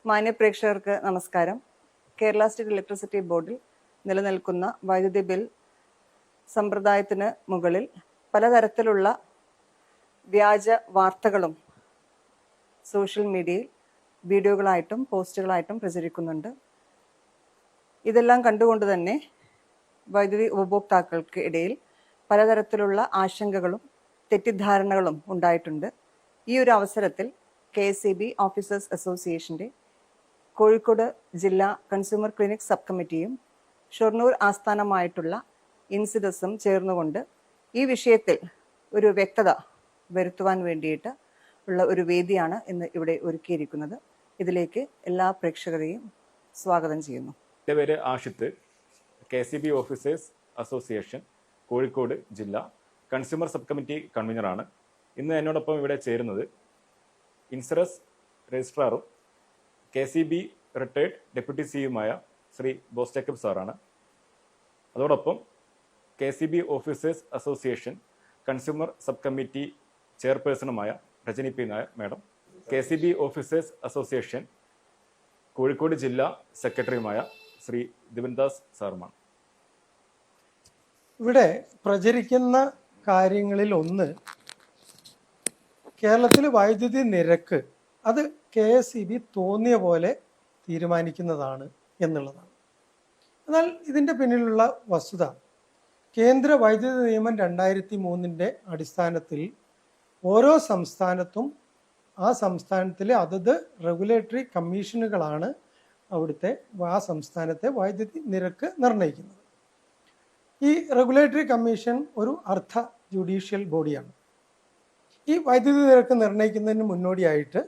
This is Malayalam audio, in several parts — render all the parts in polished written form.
മാന്യപ്രേക്ഷകർക്ക് നമസ്കാരം. കേരള സ്റ്റേറ്റ് ഇലക്ട്രിസിറ്റി ബോർഡിൽ നിലനിൽക്കുന്ന വൈദ്യുതി ബിൽ സമ്പ്രദായത്തിന് മുകളിൽ പലതരത്തിലുള്ള വ്യാജ വാർത്തകളും സോഷ്യൽ മീഡിയയിൽ വീഡിയോകളായിട്ടും പോസ്റ്റുകളായിട്ടും പ്രചരിക്കുന്നുണ്ട്. ഇതെല്ലാം കണ്ടുകൊണ്ട് തന്നെ വൈദ്യുതി ഉപഭോക്താക്കൾക്ക് ഇടയിൽ പലതരത്തിലുള്ള ആശങ്കകളും തെറ്റിദ്ധാരണകളും ഉണ്ടായിട്ടുണ്ട്. ഈ ഒരു അവസരത്തിൽ KSEB ഓഫീസേഴ്സ് അസോസിയേഷൻ്റെ കോഴിക്കോട് ജില്ലാ കൺസ്യൂമർ ക്ലിനിക് സബ് കമ്മിറ്റിയും ഷൊർണൂർ ആസ്ഥാനമായിട്ടുള്ള ഇൻസിഡസും ചേർന്നുകൊണ്ട് ഈ വിഷയത്തിൽ ഒരു വ്യക്തത വരുത്തുവാൻ വേണ്ടിയിട്ട് ഉള്ള ഒരു വേദിയാണ് ഇന്ന് ഇവിടെ ഒരുക്കിയിരിക്കുന്നത്. ഇതിലേക്ക് എല്ലാ പ്രേക്ഷകരെയും സ്വാഗതം ചെയ്യുന്നു. എൻ്റെ പേര് Ashith, KSEB officers association Kozhikode ജില്ലാ കൺസ്യൂമർ സബ് കമ്മിറ്റി കൺവീനറാണ്. ഇന്ന് എന്നോടൊപ്പം ഇവിടെ ചേരുന്നത് ഇൻഷുറൻസ് രജിസ്ട്രാറും KSEB റിട്ടയർഡ് ഡെപ്യൂട്ടി സിയുമായ ശ്രീ ബോസ് ജേക്കബ് സാറാണ്. അതോടൊപ്പം KSEB officers association consumer sub committee ചെയർപേഴ്സണുമായ Rajani P Nair madam, KSEB officers association Kozhikode ജില്ലാ സെക്രട്ടറിയുമായ ശ്രീ ദിവിൻദാസ് സാറുമാണ്. ഇവിടെ പ്രചരിക്കുന്ന കാര്യങ്ങളിൽ ഒന്ന്, കേരളത്തിൽ വൈദ്യുതി നിരക്ക് അത് KSEB തോന്നിയ പോലെ തീരുമാനിക്കുന്നതാണ് എന്നുള്ളതാണ്. എന്നാൽ ഇതിൻ്റെ പിന്നിലുള്ള വസ്തുത, കേന്ദ്ര വൈദ്യുതി നിയമം 2003 അടിസ്ഥാനത്തിൽ ഓരോ സംസ്ഥാനത്തും ആ സംസ്ഥാനത്തിലെ അതത് റെഗുലേറ്ററി കമ്മീഷനുകളാണ് അവിടുത്തെ ആ സംസ്ഥാനത്തെ വൈദ്യുതി നിരക്ക് നിർണ്ണയിക്കുന്നത്. ഈ റെഗുലേറ്ററി കമ്മീഷൻ ഒരു അർദ്ധ ജുഡീഷ്യൽ ബോഡിയാണ്. ഈ വൈദ്യുതി നിരക്ക് നിർണ്ണയിക്കുന്നതിന് മുന്നോടിയായിട്ട്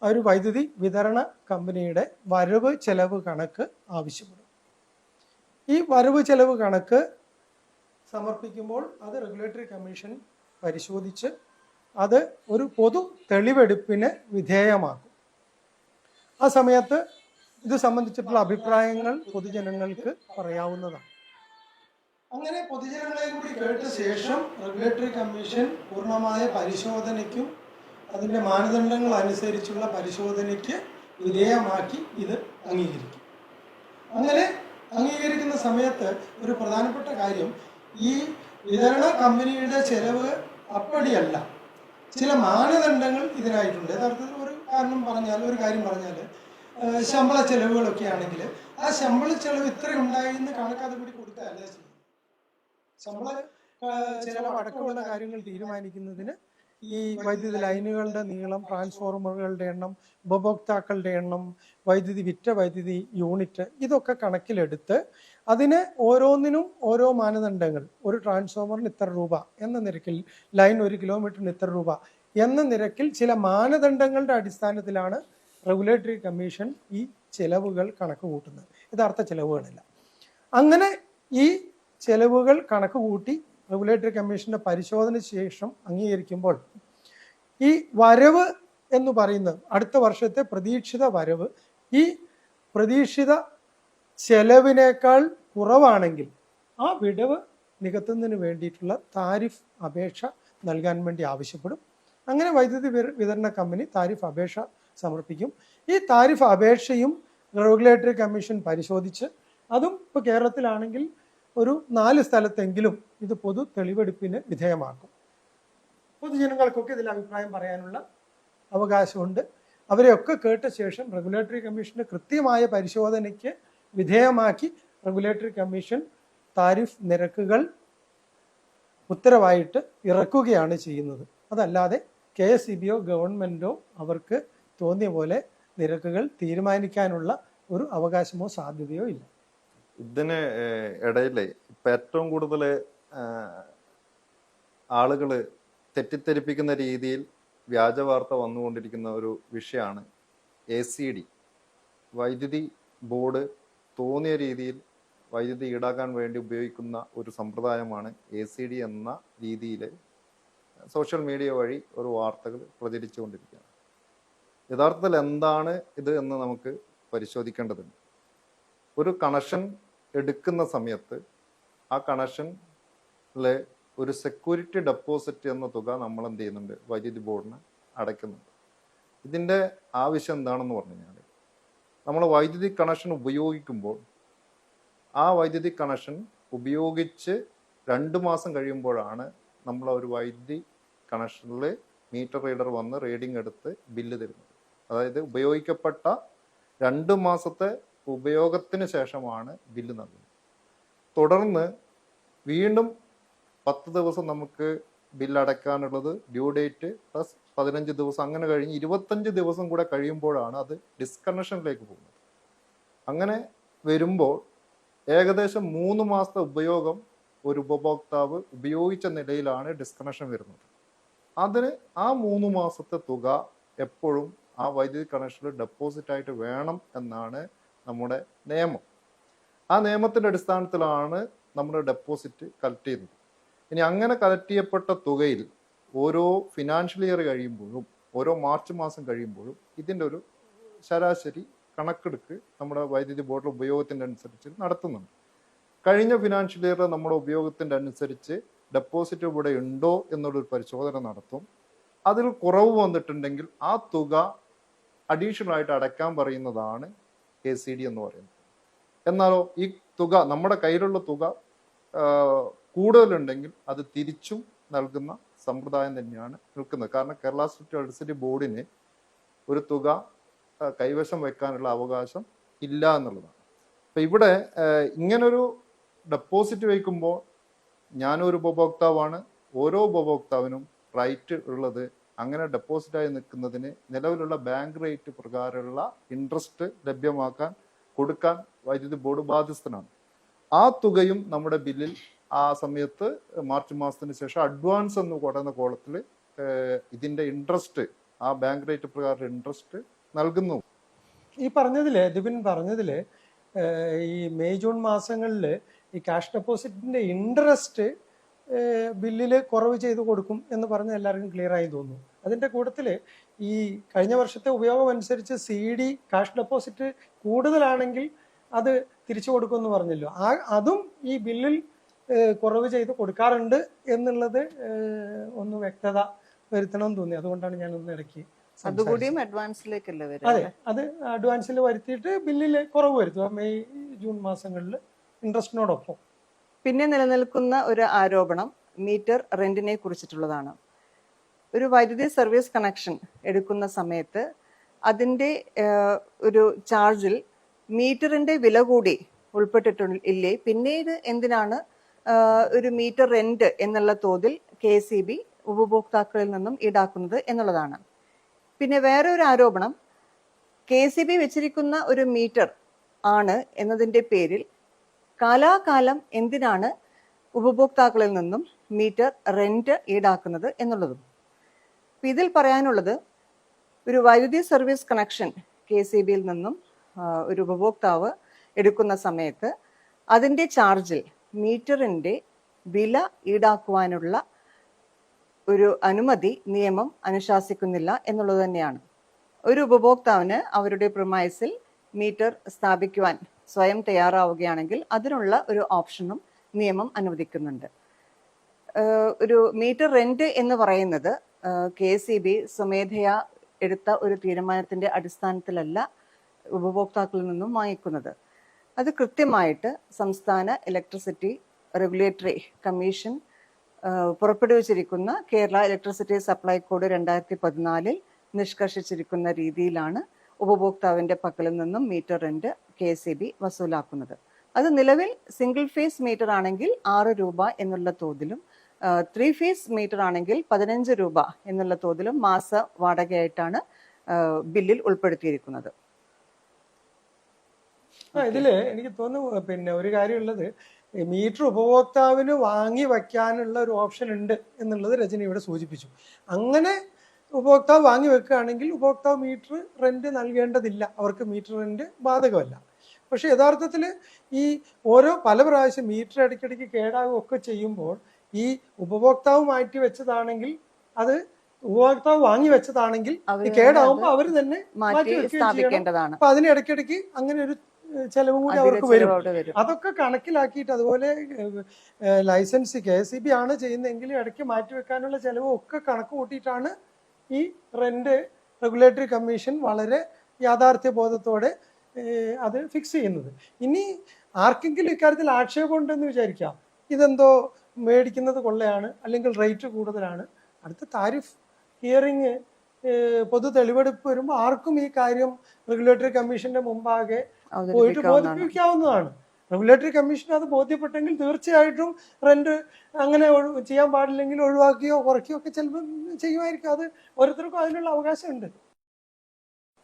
ഒരു വൈദ്യുതി വിതരണ കമ്പനിയുടെ വരവ് ചെലവ് കണക്ക് ആവശ്യപ്പെടും. ഈ വരവ് ചെലവ് കണക്ക് സമർപ്പിക്കുമ്പോൾ അത് റെഗുലേറ്ററി കമ്മീഷൻ പരിശോധിച്ച് അത് ഒരു പൊതു തെളിവെടുപ്പിന് വിധേയമാക്കും. ആ സമയത്ത് ഇത് സംബന്ധിച്ചിട്ടുള്ള അഭിപ്രായങ്ങൾ പൊതുജനങ്ങൾക്ക് പറയാവുന്നതാണ്. അങ്ങനെ പൊതുജനങ്ങളെ കൂടി കേട്ട ശേഷം റെഗുലേറ്ററി കമ്മീഷൻ പൂർണ്ണമായ പരിശോധനയ്ക്കും അതിൻ്റെ മാനദണ്ഡങ്ങൾ അനുസരിച്ചുള്ള പരിശോധനയ്ക്ക് വിധേയമാക്കി ഇത് അംഗീകരിക്കും. അങ്ങനെ അംഗീകരിക്കുന്ന സമയത്ത് ഒരു പ്രധാനപ്പെട്ട കാര്യം, ഈ വിതരണ കമ്പനിയുടെ ചെലവ് അപ്പടിയല്ല, ചില മാനദണ്ഡങ്ങൾ ഇതിനായിട്ടുണ്ട്. യഥാർത്ഥത്തിൽ ഒരു കാര്യം പറഞ്ഞാൽ ശമ്പള ചെലവുകളൊക്കെ ആണെങ്കിൽ ആ ശമ്പള ചെലവ് ഇത്ര ഉണ്ടായി എന്ന് കണക്കാതെ കൂടി കൊടുത്തല്ല ചെയ്യും. ശമ്പള ചെലവ് അടക്കമുള്ള കാര്യങ്ങൾ തീരുമാനിക്കുന്നതിന് ഈ വൈദ്യുതി ലൈനുകളുടെ നീളം, ട്രാൻസ്ഫോർമറുകളുടെ എണ്ണം, ഉപഭോക്താക്കളുടെ എണ്ണം, വിറ്റ വൈദ്യുതി യൂണിറ്റ്, ഇതൊക്കെ കണക്കിലെടുത്ത് അതിന് ഓരോന്നിനും ഓരോ മാനദണ്ഡങ്ങൾ, ഒരു ട്രാൻസ്ഫോർമറിന് ഇത്ര രൂപ എന്ന നിരക്കിൽ, ലൈൻ 1 കിലോമീറ്ററിന് ഇത്ര രൂപ എന്ന നിരക്കിൽ ചില മാനദണ്ഡങ്ങളുടെ അടിസ്ഥാനത്തിലാണ് റെഗുലേറ്ററി കമ്മീഷൻ ഈ ചെലവുകൾ കണക്ക് കൂട്ടുന്നത്. യഥാർത്ഥ ചെലവുകളല്ല. അങ്ങനെ ഈ ചെലവുകൾ കണക്ക് കൂട്ടി റെഗുലേറ്ററി കമ്മീഷന്റെ പരിശോധന ശേഷം അംഗീകരിക്കുമ്പോൾ ഈ വരവ് എന്ന് പറയുന്നത്, അടുത്ത വർഷത്തെ പ്രതീക്ഷിത വരവ് ഈ പ്രതീക്ഷിത ചെലവിനേക്കാൾ കുറവാണെങ്കിൽ ആ വിടവ് നികത്തുന്നതിന് വേണ്ടിയിട്ടുള്ള താരിഫ് അപേക്ഷ നൽകാൻ വേണ്ടി ആവശ്യപ്പെടും. അങ്ങനെ വൈദ്യുതി വിതരണ കമ്പനി താരിഫ് അപേക്ഷ സമർപ്പിക്കും. ഈ താരിഫ് അപേക്ഷയും റെഗുലേറ്ററി കമ്മീഷൻ പരിശോധിച്ച് അതും ഇപ്പോൾ കേരളത്തിലാണെങ്കിൽ ഒരു 4 സ്ഥലത്തെങ്കിലും ഇത് പൊതു തെളിവെടുപ്പിന് വിധേയമാക്കും. പൊതുജനങ്ങൾക്കൊക്കെ ഇതിൽ അഭിപ്രായം പറയാനുള്ള അവകാശമുണ്ട്. അവരെയൊക്കെ കേട്ട ശേഷം റെഗുലേറ്ററി കമ്മീഷന്റെ കൃത്യമായ പരിശോധനയ്ക്ക് വിധേയമാക്കി റെഗുലേറ്ററി കമ്മീഷൻ താരിഫ് നിരക്കുകൾ ഉത്തരവായിട്ട് ഇറക്കുകയാണ് ചെയ്യുന്നത്. അതല്ലാതെ KSEBയോ ഗവൺമെന്റോ അവർക്ക് തോന്നിയ പോലെ നിരക്കുകൾ തീരുമാനിക്കാനുള്ള ഒരു അവകാശമോ സാധ്യതയോ ഇല്ല. ഇതിന് ഇടയിൽ ഇപ്പം ഏറ്റവും കൂടുതൽ ആളുകൾ തെറ്റിദ്ധരിപ്പിക്കുന്ന രീതിയിൽ വ്യാജ വാർത്ത വന്നുകൊണ്ടിരിക്കുന്ന ഒരു വിഷയമാണ് ACD. വൈദ്യുതി ബോർഡ് തോന്നിയ രീതിയിൽ വൈദ്യുതി ഈടാക്കാൻ വേണ്ടി ഉപയോഗിക്കുന്ന ഒരു സമ്പ്രദായമാണ് ACD എന്ന രീതിയിൽ സോഷ്യൽ മീഡിയ വഴി ഒരു വാർത്തകൾ പ്രചരിച്ചുകൊണ്ടിരിക്കുകയാണ്. യഥാർത്ഥത്തിൽ എന്താണ് ഇത് എന്ന് നമുക്ക് പരിശോധിക്കേണ്ടതുണ്ട്. ഒരു കണക്ഷൻ എടുക്കുന്ന സമയത്ത് ആ കണക്ഷനിൽ ഒരു സെക്യൂരിറ്റി ഡെപ്പോസിറ്റ് എന്ന തുക നമ്മൾ എന്ത് ചെയ്യുന്നുണ്ട്, വൈദ്യുതി ബോർഡിന് അടയ്ക്കുന്നുണ്ട്. ഇതിൻ്റെ ആവശ്യം എന്താണെന്ന് പറഞ്ഞു കഴിഞ്ഞാൽ നമ്മൾ വൈദ്യുതി കണക്ഷൻ ഉപയോഗിക്കുമ്പോൾ ആ വൈദ്യുതി കണക്ഷൻ ഉപയോഗിച്ച് 2 മാസം കഴിയുമ്പോഴാണ് നമ്മൾ ഒരു വൈദ്യുതി കണക്ഷനിൽ മീറ്റർ റീഡർ വന്ന് റീഡിംഗ് എടുത്ത് ബില്ല് തരുന്നത്. അതായത് ഉപയോഗിക്കപ്പെട്ട 2 മാസത്തെ ഉപയോഗത്തിന് ശേഷമാണ് ബില്ല് നൽകുന്നത്. തുടർന്ന് വീണ്ടും 10 ദിവസം നമുക്ക് ബില്ല് അടയ്ക്കാനുള്ളത് ഡ്യൂ ഡേറ്റ് പ്ലസ് 15 ദിവസം, അങ്ങനെ കഴിഞ്ഞ് 25 ദിവസം കൂടെ കഴിയുമ്പോഴാണ് അത് ഡിസ്കണക്ഷനിലേക്ക് പോകുന്നത്. അങ്ങനെ വരുമ്പോൾ ഏകദേശം 3 മാസത്തെ ഉപയോഗം ഒരു ഉപഭോക്താവ് ഉപയോഗിച്ച നിലയിലാണ് ഡിസ്കണക്ഷൻ വരുന്നത്. അതിന് ആ 3 മാസത്തെ തുക എപ്പോഴും ആ വൈദ്യുതി കണക്ഷനിൽ ഡെപ്പോസിറ്റ് ആയിട്ട് വേണം എന്നാണ് നമ്മുടെ നിയമം. ആ നിയമത്തിന്റെ അടിസ്ഥാനത്തിലാണ് നമ്മൾ ഡെപ്പോസിറ്റ് കളക്ട് ചെയ്യുന്നത്. ഇനി അങ്ങനെ കളക്ട് ചെയ്യപ്പെട്ട തുകയിൽ ഓരോ ഫിനാൻഷ്യൽ ഇയർ കഴിയുമ്പോഴും ഓരോ മാർച്ച് മാസം കഴിയുമ്പോഴും ഇതിൻ്റെ ഒരു ശരാശരി കണക്കെടുക്ക് നമ്മുടെ വൈദ്യുതി ബോർഡിലെ ഉപയോഗത്തിൻ്റെ അനുസരിച്ച് നടത്തുന്നുണ്ട്. കഴിഞ്ഞ ഫിനാൻഷ്യൽ ഇയർ നമ്മുടെ ഉപയോഗത്തിൻ്റെ അനുസരിച്ച് ഡെപ്പോസിറ്റ് ഇവിടെ ഉണ്ടോ എന്നുള്ളൊരു പരിശോധന നടത്തും. അതിൽ കുറവ് വന്നിട്ടുണ്ടെങ്കിൽ ആ തുക അഡീഷണൽ ആയിട്ട് അടയ്ക്കാൻ പറയുന്നതാണ് KCD എന്ന് പറയുന്നത്. എന്നാലോ ഈ തുക നമ്മുടെ കയ്യിലുള്ള തുക കൂടുതലുണ്ടെങ്കിൽ അത് തിരിച്ചും നൽകുന്ന സമ്പ്രദായം തന്നെയാണ് നിൽക്കുന്നത്. കാരണം കേരള സ്റ്റേറ്റ് ഇലക്ട്രിസിറ്റി ബോർഡിന് ഒരു തുക കൈവശം വെക്കാനുള്ള അവകാശം ഇല്ല എന്നുള്ളതാണ്. അപ്പം ഇവിടെ ഇങ്ങനൊരു ഡെപ്പോസിറ്റ് വയ്ക്കുമ്പോൾ ഞാനൊരു ഉപഭോക്താവാണ്, ഓരോ ഉപഭോക്താവിനും റൈറ്റ് ഉള്ളത് അങ്ങനെ ഡെപ്പോസിറ്റായി നിൽക്കുന്നതിന് നിലവിലുള്ള ബാങ്ക് റേറ്റ് പ്രകാരമുള്ള ഇൻട്രസ്റ്റ് ലഭ്യമാക്കാൻ കൊടുക്കാൻ വൈദ്യുതി ബോർഡ് ബാധ്യസ്ഥനാണ്. ആ തുകയും നമ്മുടെ ബില്ലിൽ ആ സമയത്ത് മാർച്ച് മാസത്തിന് ശേഷം അഡ്വാൻസ് എന്ന് പറയുന്ന കോളത്തിൽ ഇതിന്റെ ഇൻട്രസ്റ്റ് ആ ബാങ്ക് റേറ്റ് പ്രകാരം ഇൻട്രസ്റ്റ് നൽകുന്നു. ഈ പറഞ്ഞതില് ദിപിൻ പറഞ്ഞതില് ഈ മെയ് ജൂൺ മാസങ്ങളിൽ ഈ ക്യാഷ് ഡെപ്പോസിറ്റിന്റെ ഇൻട്രസ്റ്റ് ബില്ലിൽ കുറവ് ചെയ്ത് കൊടുക്കും എന്ന് പറഞ്ഞ് എല്ലാവർക്കും ക്ലിയർ ആയി തോന്നുന്നു. അതിൻ്റെ കൂട്ടത്തിൽ ഈ കഴിഞ്ഞ വർഷത്തെ ഉപയോഗം അനുസരിച്ച് CD ക്യാഷ് ഡെപ്പോസിറ്റ് കൂടുതലാണെങ്കിൽ അത് തിരിച്ചു കൊടുക്കുമെന്ന് പറഞ്ഞല്ലോ. അതും ഈ ബില്ലിൽ കുറവ് ചെയ്ത് കൊടുക്കാറുണ്ട് എന്നുള്ളത് ഒന്ന് വ്യക്തത വരുത്തണമെന്ന് തോന്നി. അതുകൊണ്ടാണ് ഞാൻ ഒന്ന് ഇടയ്ക്ക് അതുകൂടിയും അഡ്വാൻസിലേക്കല്ലേ വരും? അതെ, അത് അഡ്വാൻസിൽ വരുത്തിയിട്ട് ബില്ലിൽ കുറവ് വരുത്തുക മെയ് ജൂൺ മാസങ്ങളിൽ ഇൻട്രസ്റ്റിനോടൊപ്പം. പിന്നെ നിലനിൽക്കുന്ന ഒരു ആരോപണം മീറ്റർ റെന്റിനെ കുറിച്ചിട്ടുള്ളതാണ്. ഒരു വൈദ്യുതി സർവീസ് കണക്ഷൻ എടുക്കുന്ന സമയത്ത് അതിൻ്റെ ഒരു ചാർജിൽ മീറ്ററിന്റെ വില കൂടി ഉൾപ്പെട്ടിട്ടില്ലേ, പിന്നീട് എന്തിനാണ് ഒരു മീറ്റർ റെന്റ് എന്നുള്ള തോതിൽ KCB ഉപഭോക്താക്കളിൽ നിന്നും ഈടാക്കുന്നത് എന്നുള്ളതാണ്. പിന്നെ വേറെ ഒരു ആരോപണം KCB വെച്ചിരിക്കുന്ന ഒരു മീറ്റർ ആണ് എന്നതിൻ്റെ പേരിൽ കാലാകാലം എന്തിനാണ് ഉപഭോക്താക്കളിൽ നിന്നും മീറ്റർ റെന്റ് ഈടാക്കുന്നത് എന്നുള്ളതും. ഇതിൽ പറയാനുള്ളത്, ഒരു വൈദ്യുതി സർവീസ് കണക്ഷൻ KCBയിൽ നിന്നും ഒരു ഉപഭോക്താവ് എടുക്കുന്ന സമയത്ത് അതിൻ്റെ ചാർജിൽ മീറ്ററിൻ്റെ വില ഈടാക്കുവാനുള്ള ഒരു അനുമതി നിയമം അനുശാസിക്കുന്നില്ല എന്നുള്ളത് തന്നെയാണ്. ഒരു ഉപഭോക്താവിന് അവരുടെ പ്രിമൈസിൽ മീറ്റർ സ്ഥാപിക്കുവാൻ സ്വയം തയ്യാറാവുകയാണെങ്കിൽ അതിനുള്ള ഒരു ഓപ്ഷനും നിയമം അനുവദിക്കുന്നുണ്ട്. ഒരു മീറ്റർ റെന്റ് എന്ന് പറയുന്നത് KCB സ്വമേധയാ എടുത്ത ഒരു തീരുമാനത്തിന്റെ അടിസ്ഥാനത്തിലല്ല ഉപഭോക്താക്കളിൽ നിന്നും വാങ്ങിക്കുന്നത്. അത് കൃത്യമായിട്ട് സംസ്ഥാന ഇലക്ട്രിസിറ്റി റെഗുലേറ്ററി കമ്മീഷൻ പുറപ്പെടുവിച്ചിരിക്കുന്ന കേരള ഇലക്ട്രിസിറ്റി സപ്ലൈ കോഡ് 2014 നിഷ്കർഷിച്ചിരിക്കുന്ന രീതിയിലാണ് ഉപഭോക്താവിന്റെ പക്കലിൽ നിന്നും മീറ്റർ റെന്റ് KCB വസൂലാക്കുന്നത്. അത് നിലവിൽ സിംഗിൾ ഫേസ് മീറ്റർ ആണെങ്കിൽ 6 രൂപ എന്നുള്ള തോതിലും 3 ഫേസ് മീറ്റർ ആണെങ്കിൽ 15 രൂപ എന്നുള്ള തോതിലും മാസ വാടകയായിട്ടാണ് ബില്ലിൽ ഉൾപ്പെടുത്തിയിരിക്കുന്നത്. ഇതില് എനിക്ക് തോന്നുന്നു പിന്നെ ഒരു കാര്യമുള്ളത്, മീറ്റർ ഉപഭോക്താവിന് വാങ്ങി വയ്ക്കാനുള്ള ഒരു ഓപ്ഷൻ ഉണ്ട് എന്നുള്ളത് രജനി ഇവിടെ സൂചിപ്പിച്ചു. അങ്ങനെ ഉപഭോക്താവ് വാങ്ങി വെക്കുകയാണെങ്കിൽ ഉപഭോക്താവ് മീറ്റർ റെന്റ് നൽകേണ്ടതില്ല, അവർക്ക് മീറ്റർ റെന്റ് ബാധകമല്ല. പക്ഷെ യഥാർത്ഥത്തിൽ ഈ പല പ്രാവശ്യം മീറ്റർ ഇടയ്ക്കിടയ്ക്ക് കേടാകുകയൊക്കെ ചെയ്യുമ്പോൾ ഈ ഉപഭോക്താവ് മാറ്റി വെച്ചതാണെങ്കിൽ, അത് ഉപഭോക്താവ് വാങ്ങി വെച്ചതാണെങ്കിൽ കേടാവുമ്പോൾ അവർ തന്നെ മാറ്റി വെക്കേണ്ടതാണ്. അപ്പൊ അതിന് ഇടയ്ക്കിടയ്ക്ക് അങ്ങനെ ഒരു ചെലവ് കൂടി അവർക്ക് വരും. അതൊക്കെ കണക്കിലാക്കിയിട്ട്, അതുപോലെ ലൈസൻസ് KCB ആണ് ചെയ്യുന്നതെങ്കിൽ ഇടയ്ക്ക് മാറ്റിവെക്കാനുള്ള ചെലവ് ഒക്കെ കണക്ക് കൂട്ടിയിട്ടാണ് ഈ റെന്റ് റെഗുലേറ്ററി കമ്മീഷൻ വളരെ യാഥാർത്ഥ്യ ബോധത്തോടെ അത് ഫിക്സ് ചെയ്യുന്നത്. ഇനി ആർക്കെങ്കിലും ഇക്കാര്യത്തിൽ ആക്ഷേപമുണ്ടെന്ന് വിചാരിക്കാം, ഇതെന്തോ മേടിക്കുന്നത് കൊള്ളയാണ് അല്ലെങ്കിൽ റേറ്റ് കൂടുതലാണ്, അടുത്ത താരിഫ് ഹിയറിങ് പൊതു തെളിവെടുപ്പ് വരുമ്പോൾ ആർക്കും ഈ കാര്യം റെഗുലേറ്ററി കമ്മീഷന്റെ മുമ്പാകെ പോയിട്ട് ബോധിപ്പിക്കാവുന്നതാണ്. റെഗുലേറ്ററി കമ്മീഷൻ അത് ബോധ്യപ്പെട്ടെങ്കിൽ തീർച്ചയായിട്ടും റെന്റ് അങ്ങനെ ചെയ്യാൻ പാടില്ലെങ്കിൽ ഒഴിവാക്കുകയോ കുറയ്ക്കുകയോ ഒക്കെ ചിലപ്പോൾ ചെയ്യുമായിരിക്കും. അത് ഓരോരുത്തർക്കും അതിനുള്ള അവകാശമുണ്ട്.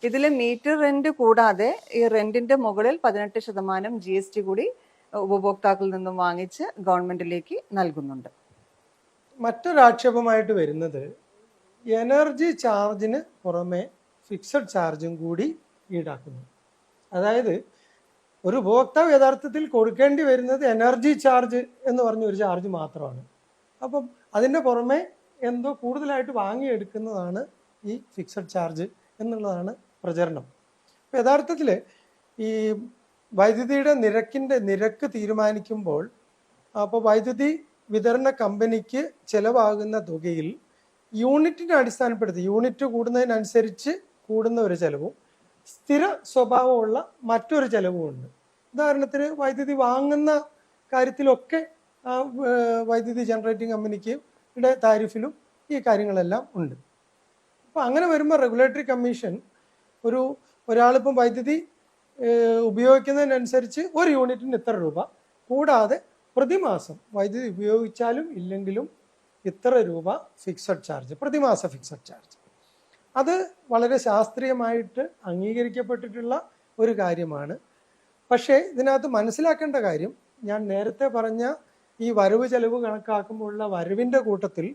ഇതിൽ മീറ്റർ റെന്റ് കൂടാതെ ഈ റെന്റിന്റെ മുകളിൽ 18% GST കൂടി ഉപഭോക്താക്കളിൽ നിന്നും വാങ്ങിച്ച് ഗവൺമെന്റിലേക്ക് നൽകുന്നുണ്ട്. മറ്റൊരാക്ഷേപമായിട്ട് വരുന്നത് എനർജി ചാർജിന് പുറമെ ഫിക്സഡ് ചാർജും കൂടി ഈടാക്കുന്നു. അതായത് ഒരു ഉപഭോക്താവ് യഥാർത്ഥത്തിൽ കൊടുക്കേണ്ടി വരുന്നത് എനർജി ചാർജ് എന്ന് പറഞ്ഞ ഒരു ചാർജ് മാത്രമാണ്. അപ്പം അതിൻ്റെ പുറമെ എന്തോ കൂടുതലായിട്ട് വാങ്ങിയെടുക്കുന്നതാണ് ഈ ഫിക്സഡ് ചാർജ് എന്നുള്ളതാണ് പ്രചരണം. അപ്പം യഥാർത്ഥത്തിൽ ഈ വൈദ്യുതിയുടെ നിരക്ക് തീരുമാനിക്കുമ്പോൾ അപ്പോൾ വൈദ്യുതി വിതരണ കമ്പനിക്ക് ചിലവാകുന്ന തുകയിൽ യൂണിറ്റിനെ അടിസ്ഥാനപ്പെടുത്തി യൂണിറ്റ് കൂടുന്നതിനനുസരിച്ച് കൂടുന്ന ഒരു ചെലവും സ്ഥിര സ്വഭാവമുള്ള മറ്റൊരു ചെലവും ഉണ്ട്. ഉദാഹരണത്തിന് വൈദ്യുതി വാങ്ങുന്ന കാര്യത്തിലൊക്കെ വൈദ്യുതി ജനറേറ്റിംഗ് കമ്പനിക്ക് താരിഫിലും ഈ കാര്യങ്ങളെല്ലാം ഉണ്ട്. അപ്പോൾ അങ്ങനെ വരുമ്പോൾ റെഗുലേറ്ററി കമ്മീഷൻ ഒരാളിപ്പം വൈദ്യുതി ഉപയോഗിക്കുന്നതിനനുസരിച്ച് ഒരു യൂണിറ്റിന് ഇത്ര രൂപ, കൂടാതെ പ്രതിമാസം വൈദ്യുതി ഉപയോഗിച്ചാലും ഇല്ലെങ്കിലും ഇത്ര രൂപ ഫിക്സഡ് ചാർജ്, പ്രതിമാസ ഫിക്സഡ് ചാർജ്. അത് വളരെ ശാസ്ത്രീയമായിട്ട് അംഗീകരിക്കപ്പെട്ടിട്ടുള്ള ഒരു കാര്യമാണ്. പക്ഷേ ഇതിനകത്ത് മനസ്സിലാക്കേണ്ട കാര്യം, ഞാൻ നേരത്തെ പറഞ്ഞ ഈ വരവ് ചെലവ് കണക്കാക്കുമ്പോഴുള്ള വരവിൻ്റെ കൂട്ടത്തിൽ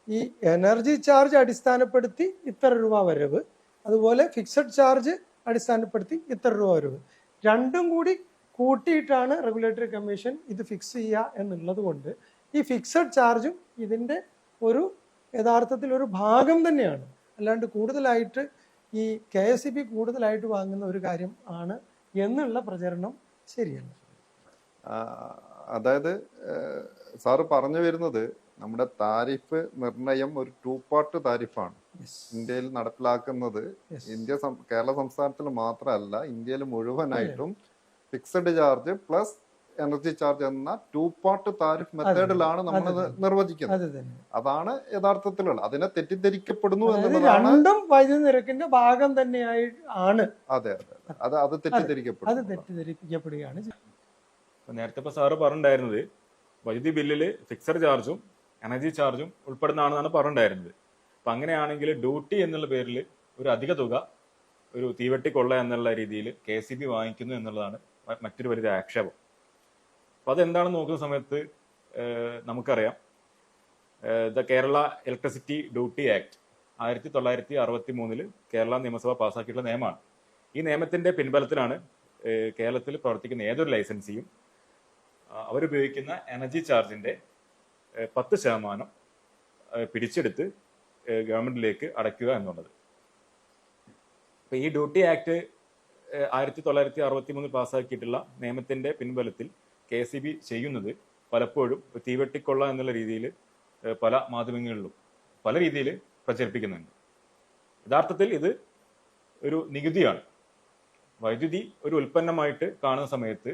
ഈ എനർജി ചാർജ് അടിസ്ഥാനപ്പെടുത്തി ഇത്ര രൂപ വരവ്, അതുപോലെ ഫിക്സഡ് ചാർജ് അടിസ്ഥാനപ്പെടുത്തി ഇത്ര രൂപ വരവ്, രണ്ടും കൂടി കൂട്ടിയിട്ടാണ് റെഗുലേറ്ററി കമ്മീഷൻ ഇത് ഫിക്സ് ചെയ്യുക എന്നുള്ളത് കൊണ്ട് ഈ ഫിക്സഡ് ചാർജും ഇതിൻ്റെ യഥാർത്ഥത്തിൽ ഒരു ഭാഗം തന്നെയാണ്. അല്ലാണ്ട് കൂടുതലായിട്ട് ഈ KSEB കൂടുതലായിട്ട് വാങ്ങുന്ന ഒരു കാര്യം ആണ് എന്നുള്ള പ്രചരണം ശരിയല്ല. അതായത് സാറ് പറഞ്ഞു വരുന്നത് നമ്മുടെ താരിഫ് നിർണയം ഒരു 2 പാർട്ട് താരിഫാണ് ഇന്ത്യയിൽ നടപ്പിലാക്കുന്നത്. കേരള സംസ്ഥാനത്തിൽ മാത്രമല്ല, ഇന്ത്യയിൽ മുഴുവനായിട്ടും fixed charge plus energy charge എന്ന 2 പാർട്ട് താരിഫ് മെത്തേഡിലാണ് നമ്മൾ നിർവചിക്കുന്നത്. അതാണ് യഥാർത്ഥത്തിലുള്ള, അതിനെ തെറ്റിദ്ധരിക്കപ്പെടുന്നു എന്നുള്ളതാണ്. രണ്ടും വൈദ്യുതി നിരക്കിന്റെ ഭാഗം തന്നെയായി ആണ്. അതെ അതെ, അത് തെറ്റിദ്ധരിക്കപ്പെടുകയാണ്. നേരത്തെ ഇപ്പൊ സാറ് പറഞ്ഞിട്ടുണ്ടായിരുന്നത് വൈദ്യുതി ബില്ലിൽ ഫിക്സഡ് ചാർജും എനർജി ചാർജും ഉൾപ്പെടുന്നതാണെന്നാണ് പറഞ്ഞിട്ടുണ്ടായിരുന്നത്. അപ്പൊ അങ്ങനെയാണെങ്കിൽ ഡ്യൂട്ടി എന്നുള്ള പേരിൽ ഒരു അധിക തുക ഒരു തീവെട്ടിക്കൊള്ള എന്നുള്ള രീതിയിൽ KSEB വാങ്ങിക്കുന്നു എന്നുള്ളതാണ് മറ്റൊരു വലിയ ആക്ഷേപം. അപ്പൊ അതെന്താണെന്ന് നോക്കുന്ന സമയത്ത് നമുക്കറിയാം, the Kerala electricity duty act 1963 Kerala നിയമസഭ പാസ്സാക്കിയിട്ടുള്ള നിയമമാണ്. ഈ നിയമത്തിന്റെ പിൻബലത്തിലാണ് കേരളത്തിൽ പ്രവർത്തിക്കുന്ന ഏതൊരു ലൈസൻസിയും അവരുപയോഗിക്കുന്ന എനർജി ചാർജിന്റെ 10% പിടിച്ചെടുത്ത് ഗവൺമെന്റിലേക്ക് അടയ്ക്കുക എന്നുള്ളത്. അപ്പൊ ഈ ഡ്യൂട്ടി ആക്ട് 1963 പാസ്സാക്കിയിട്ടുള്ള നിയമത്തിന്റെ പിൻബലത്തിൽ KSEB ചെയ്യുന്നത് പലപ്പോഴും തീവെട്ടിക്കൊള്ള എന്നുള്ള രീതിയിൽ പല മാധ്യമങ്ങളിലും പല രീതിയിൽ പ്രചരിപ്പിക്കുന്നുണ്ട്. യഥാർത്ഥത്തിൽ ഇത് ഒരു നികുതിയാണ്. വൈദ്യുതി ഒരു ഉൽപ്പന്നമായിട്ട് കാണുന്ന സമയത്ത്